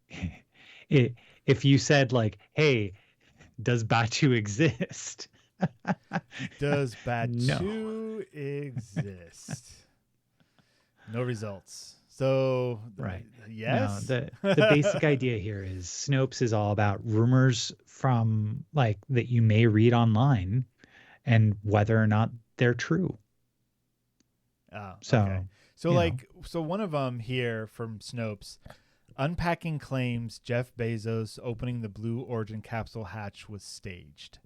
if you said like, "Hey, does Batu exist?" Does Batu exist? No results. So right. Yes. No, the basic idea here is Snopes is all about rumors from like that you may read online and whether or not they're true. Okay. So one of them here from Snopes, unpacking claims Jeff Bezos opening the Blue Origin capsule hatch was staged.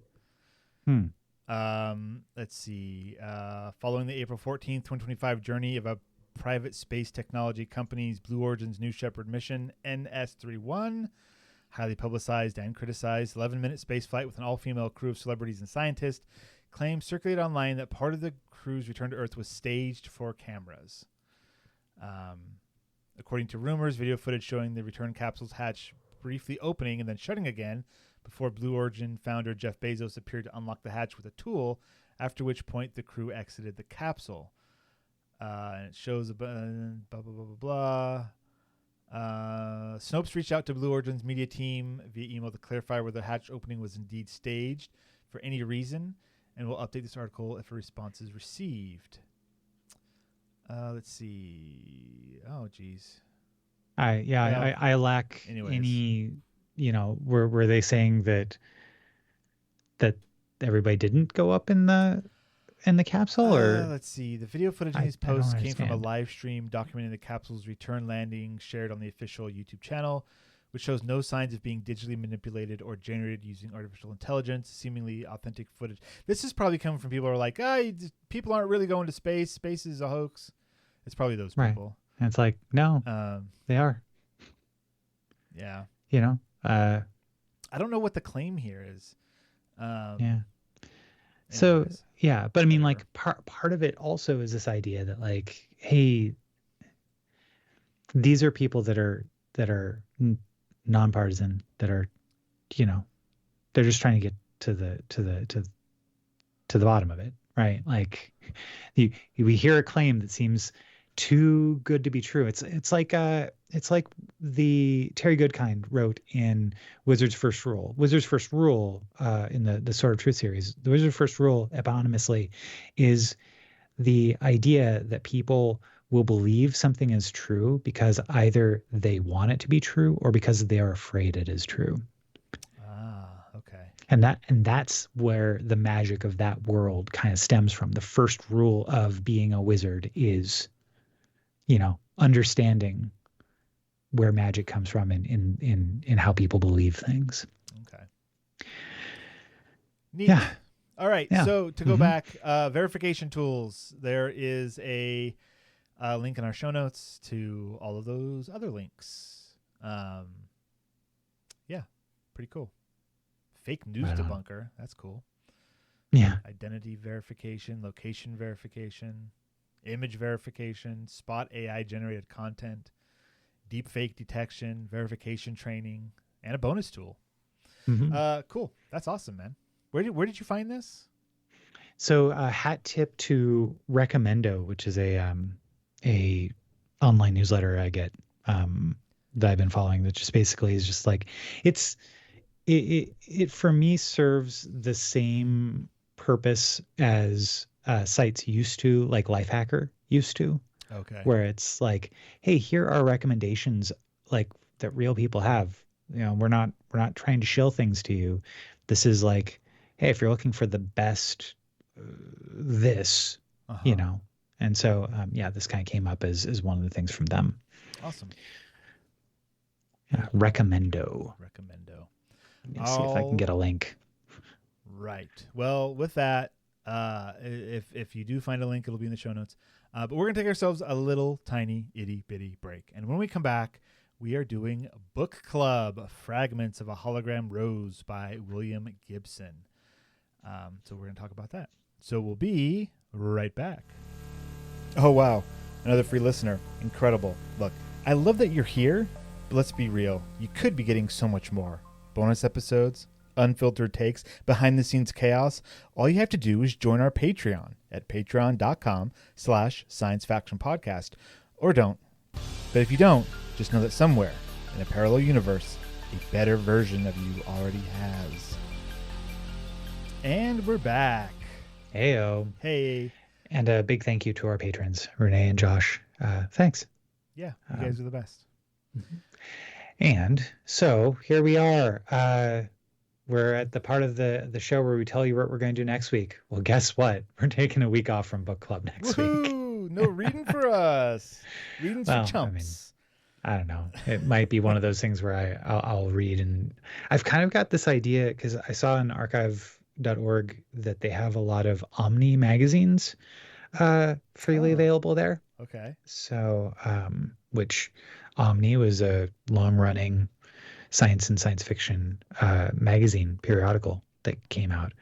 Let's see. Following the April 14th, 2025 journey of a private space technology company's Blue Origin's New Shepard mission, NS-31, highly publicized and criticized 11-minute space flight with an all-female crew of celebrities and scientists, claims circulated online that part of the crew's return to Earth was staged for cameras. According to rumors, video footage showing the return capsule's hatch briefly opening and then shutting again before Blue Origin founder Jeff Bezos appeared to unlock the hatch with a tool, after which point the crew exited the capsule. And it shows blah, blah, blah, blah, blah. Snopes reached out to Blue Origin's media team via email to clarify whether the hatch opening was indeed staged for any reason, and will update this article if a response is received. Let's see. Oh, geez. I lack any, were they saying that everybody didn't go up in the capsule, or let's see. The video footage in his posts came from a live stream documenting the capsule's return landing shared on the official YouTube channel, which shows no signs of being digitally manipulated or generated using artificial intelligence, seemingly authentic footage. This is probably coming from people who are like, people aren't really going to space. Space is a hoax. It's probably those people. And it's like, no, they are. Yeah. I don't know what the claim here is. Yeah. So, yeah, but I mean, like part of it also is this idea that like, hey, these are people that are nonpartisan, that are, they're just trying to get to the bottom of it, right? Like, we hear a claim that seems too good to be true. It's like the Terry Goodkind wrote in Wizard's First Rule. Wizard's First Rule in the Sword of Truth series. The Wizard's First Rule, eponymously, is the idea that people will believe something is true because either they want it to be true or because they are afraid it is true. Okay. And that's where the magic of that world kind of stems from. The first rule of being a wizard is, understanding where magic comes from in how people believe things. Okay. Neat. Yeah. All right. Yeah. So to go back, verification tools, there is a link in our show notes to all of those other links. Yeah. Pretty cool. Fake news debunker. That's cool. Yeah. Identity verification, location verification, image verification, spot AI generated content, deep fake detection, verification training, and a bonus tool. Cool. That's awesome, man. Where did you find this? So hat tip to Recommendo, which is a a online newsletter I get that I've been following that just basically is just like it for me serves the same purpose as sites used to, like Lifehacker used to. Okay. Where it's like, hey, here are recommendations like that real people have. We're not trying to shill things to you. This is like, hey, if you're looking for the best this, And so this kind of came up as one of the things from them. Awesome. Recommendo. Let me see if I can get a link. Right. Well, with that, if you do find a link, it'll be in the show notes. But we're going to take ourselves a little tiny itty bitty break. And when we come back, we are doing Book Club, Fragments of a Hologram Rose by William Gibson. So we're going to talk about that. So we'll be right back. Oh, wow. Another free listener. Incredible. Look, I love that you're here, but let's be real. You could be getting so much more. Bonus episodes, unfiltered takes, behind-the-scenes chaos. All you have to do is join our Patreon at patreon.com/sciencefactionpodcast. Or don't. But if you don't, just know that somewhere in a parallel universe, a better version of you already has. And we're back. Heyo. Hey. And a big thank you to our patrons, Renee and Josh. Thanks. Yeah, you guys are the best. And so here we are. We're at the part of the show where we tell you what we're going to do next week. Well, guess what? We're taking a week off from book club next week. No reading for us. Reading's for chumps. I don't know. It might be one of those things where I'll read, and I've kind of got this idea because I saw on archive.org that they have a lot of Omni magazines freely available there. Okay. So, which Omni was a long-running science and science fiction magazine periodical that came out,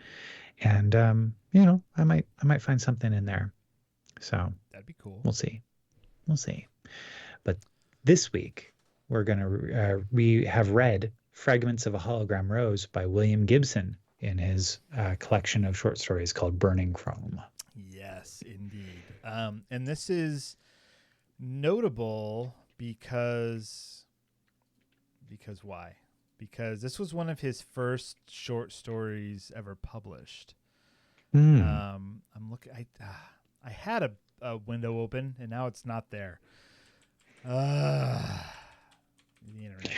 and I might find something in there. So that'd be cool. We'll see. But this week we have read Fragments of a Hologram Rose by William Gibson in his collection of short stories called Burning Chrome. Yes, indeed. And this is notable because why? Because this was one of his first short stories ever published. I'm looking. I had a window open, and now it's not there. The internet.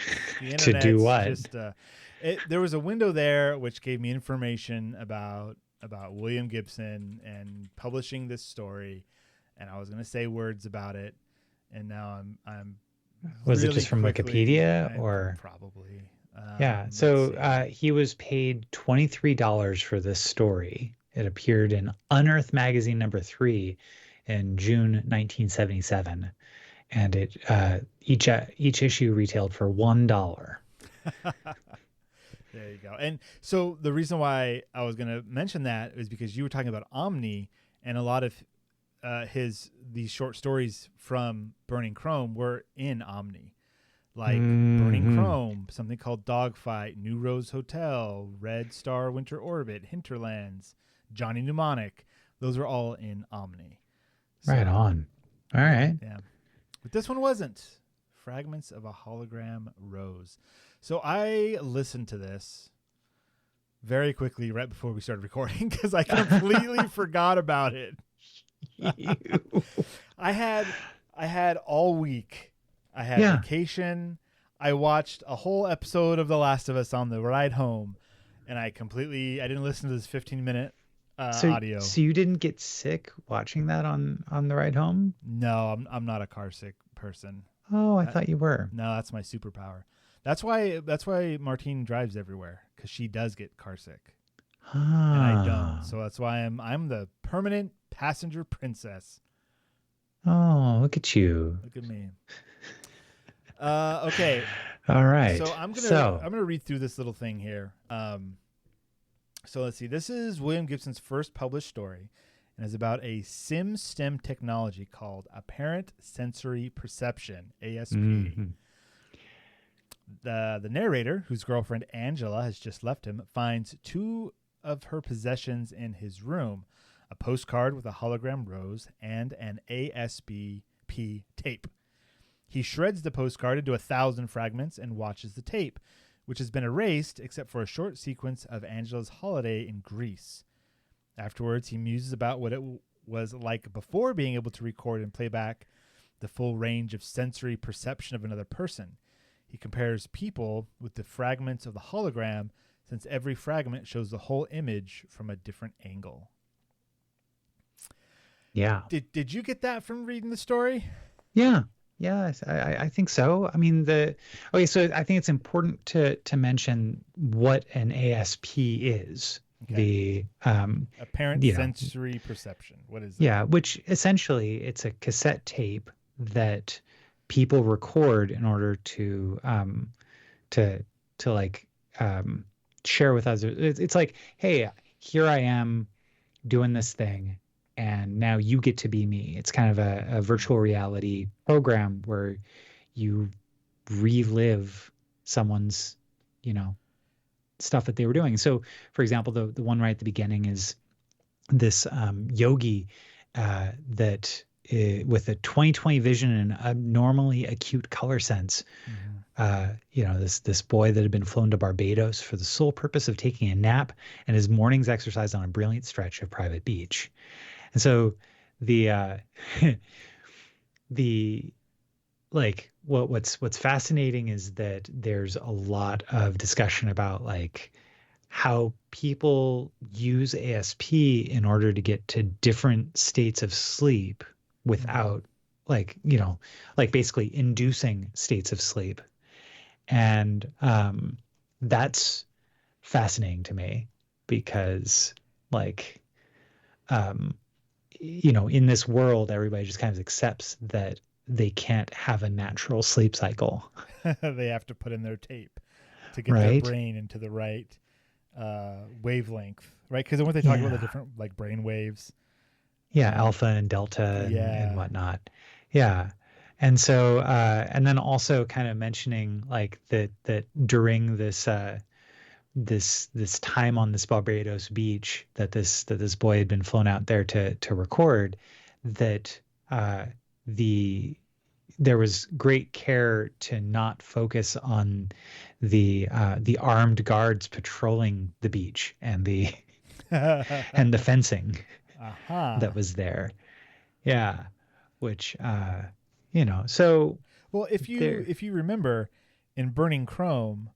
To do what? Just, there was a window there which gave me information about William Gibson and publishing this story, and I was going to say words about it, and now I'm. Was really it just from Wikipedia or probably? Yeah. So he was paid $23 for this story. It appeared in Unearth magazine number 3 in June 1977, and it each issue retailed for $1. There you go. And so the reason why I was going to mention that is because you were talking about Omni, and a lot of these short stories from Burning Chrome were in Omni, like Burning Chrome, something called Dogfight, New Rose Hotel, Red Star Winter Orbit, Hinterlands, Johnny Mnemonic. Those were all in Omni. So, right on. All right. Yeah. But this one wasn't. Fragments of a Hologram Rose. So I listened to this very quickly right before we started recording because I completely forgot about it. I had all week. I had vacation. I watched a whole episode of The Last of Us on the ride home, and I didn't listen to this 15-minute audio. So you didn't get sick watching that on the ride home? No, I'm not a car sick person. Oh, I thought you were. No, that's my superpower. That's why Martine drives everywhere, because she does get car sick. And I don't. So that's why I'm the permanent passenger princess. Oh, look at you. Look at me. Okay. All right. So I'm gonna read through this little thing here. So let's see. This is William Gibson's first published story, and is about a SIM-STEM technology called Apparent Sensory Perception, ASP. Mm-hmm. The narrator, whose girlfriend Angela has just left him, finds 2 of her possessions in his room: a postcard with a hologram rose and an ASP key, tape. He shreds the postcard into 1,000 fragments and watches the tape, which has been erased except for a short sequence of Angela's holiday in Greece. Afterwards, he muses about what it was like before being able to record and play back the full range of sensory perception of another person. He compares people with the fragments of the hologram, since every fragment shows the whole image from a different angle. Yeah. Did you get that from reading the story? Yeah. Yeah, I think so. I mean, so I think it's important to mention what an ASP is. Okay. The apparent sensory perception. What is that? Yeah, which essentially it's a cassette tape that people record in order to share with others. It's like, hey, here I am doing this thing, and now you get to be me. It's kind of a virtual reality program where you relive someone's, stuff that they were doing. So, for example, the one right at the beginning is this yogi that with a 20/20 vision and an abnormally acute color sense. This boy that had been flown to Barbados for the sole purpose of taking a nap and his morning's exercise on a brilliant stretch of private beach. And so what's fascinating is that there's a lot of discussion about like how people use ASP in order to get to different states of sleep without basically inducing states of sleep. And that's fascinating to me because in this world, everybody just kind of accepts that they can't have a natural sleep cycle. They have to put in their tape to get their brain into the right wavelength, right? Because when they talk about the different brain waves. Yeah, alpha and delta and whatnot. Yeah. And so, and then also kind of mentioning that during this time on this Barbados beach that this boy had been flown out there to record, that there was great care to not focus on the armed guards patrolling the beach and the and the fencing that was there. Yeah, which so well, if you remember in Burning Chrome,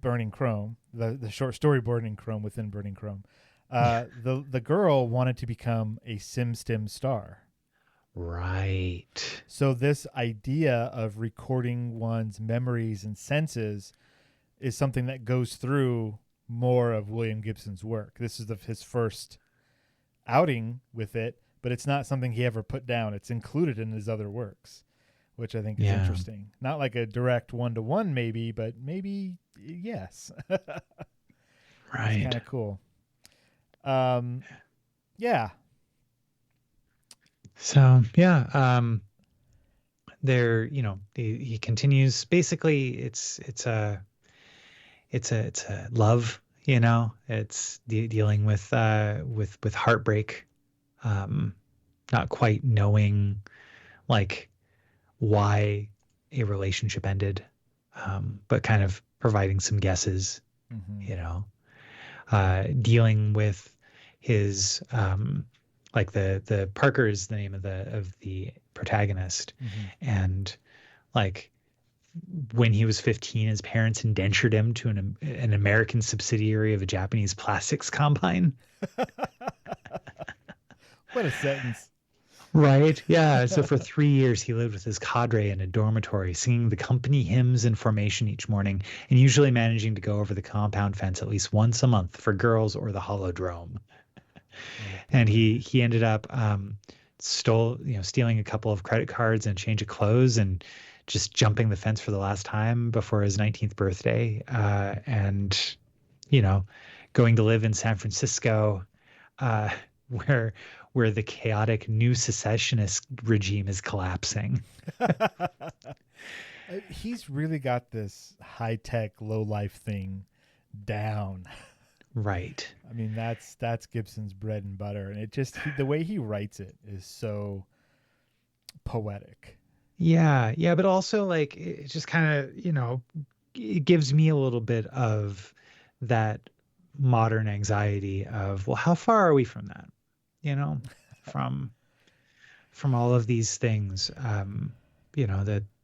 the short story Burning Chrome within Burning Chrome, the girl wanted to become a SimStim star. Right. So this idea of recording one's memories and senses is something that goes through more of William Gibson's work. This is his first outing with it, but it's not something he ever put down. It's included in his other works, which I think is interesting. Not like a direct one-to-one maybe, but maybe yes. Right. Kind of cool. Yeah. So, there, he continues. Basically, it's a love, it's dealing with heartbreak, not quite knowing why a relationship ended, but kind of providing some guesses, dealing with his, the Parker is the name of the protagonist. And when he was 15, his parents indentured him to an American subsidiary of a Japanese plastics combine. What a sentence. Right. Yeah. So for 3 years, he lived with his cadre in a dormitory, singing the company hymns in formation each morning, and usually managing to go over the compound fence at least once a month for girls or the holodrome. And he ended up stealing a couple of credit cards and a change of clothes and just jumping the fence for the last time before his 19th birthday, and going to live in San Francisco, where the chaotic new secessionist regime is collapsing. He's really got this high-tech, low-life thing down. Right. I mean, that's Gibson's bread and butter, and it just the way he writes it is so poetic. Yeah, but also like it just kind of, it gives me a little bit of that modern anxiety of, well, how far are we from that? From all of these things,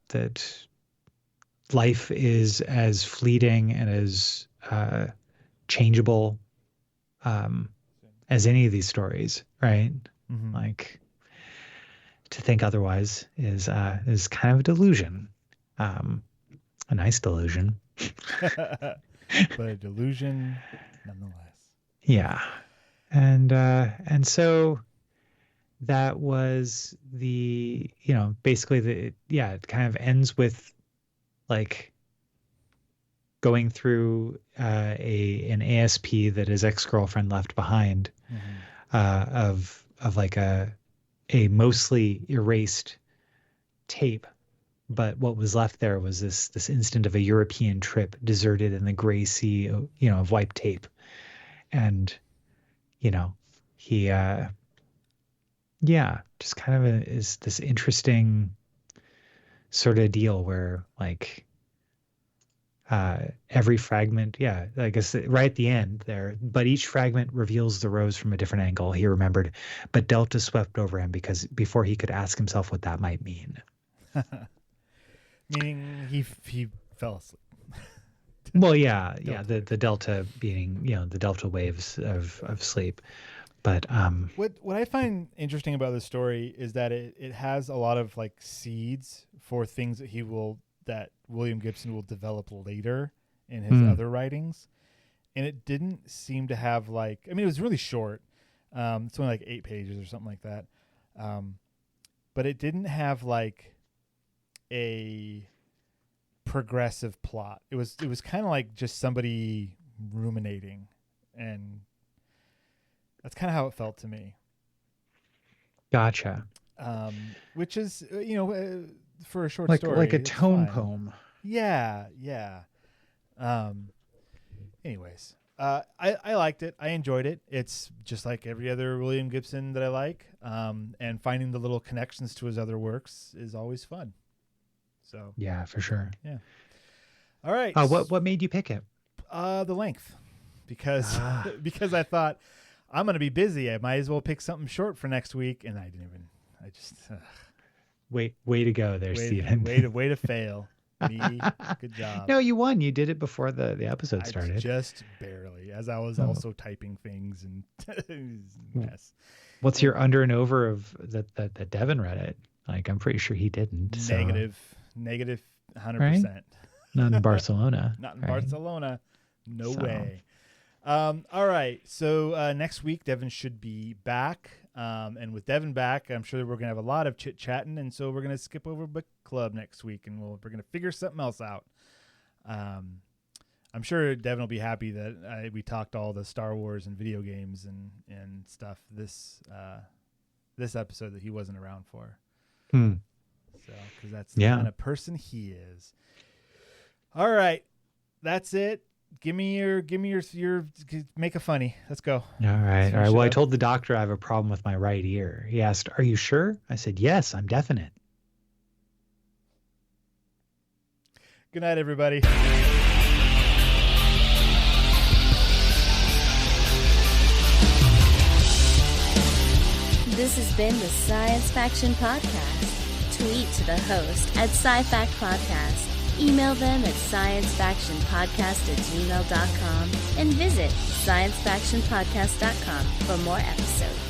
that life is as fleeting and as changeable as any of these stories, right? Mm-hmm. Like, to think otherwise is kind of a delusion, a nice delusion, but a delusion nonetheless. Yeah, and so that was the basically it kind of ends with like going through an ASP that his ex-girlfriend left behind, of like a mostly erased tape, but what was left there was this instant of a European trip deserted in the gray sea, of wiped tape. And he just kind of is this interesting sort of deal where like every fragment, I guess right at the end there, but each fragment reveals the rose from a different angle, he remembered, but Delta swept over him before he could ask himself what that might mean. Meaning he fell asleep. Well, the delta being, the delta waves of sleep. But what I find interesting about this story is that it has a lot of like seeds for things that William Gibson will develop later in his other writings. And it didn't seem to have like, I mean, it was really short. It's only like 8 pages or something like that. But it didn't have like a progressive plot. It was kind of like just somebody ruminating, and that's kind of how it felt to me. Gotcha. Which is for a short like story, like a tone poem. Yeah. Anyways, I liked it. I enjoyed it. It's just like every other William Gibson that I like. And finding the little connections to his other works is always fun. So yeah, for sure. Yeah. All right. What made you pick it? The length, because I thought I'm going to be busy. I might as well pick something short for next week, and I just way to go there, Steven. Way to fail. Me, good job. No, you won. You did it before the episode started. Just barely, as I was also typing things and mess. What's your under and over of that Devon read it? Like, I'm pretty sure he didn't. Negative 100%. Right? Not in Barcelona. Not in Barcelona. No way. All right. So next week, Devon should be back. And with Devon back, I'm sure that we're going to have a lot of chit-chatting. And so we're going to skip over book club next week, and we're going to figure something else out. I'm sure Devon will be happy that we talked all the Star Wars and video games and stuff this episode that he wasn't around for. So, because that's the kind of person he is. All right, that's it. Give me your make a funny. Let's go. All right. Well, I told the doctor I have a problem with my right ear. He asked, "Are you sure?" I said, "Yes, I'm definite." Good night, everybody. This has been the Science Faction Podcast. Tweet to the host at SciFact Podcast. Email them at sciencefactionpodcast@gmail.com and visit sciencefactionpodcast.com for more episodes.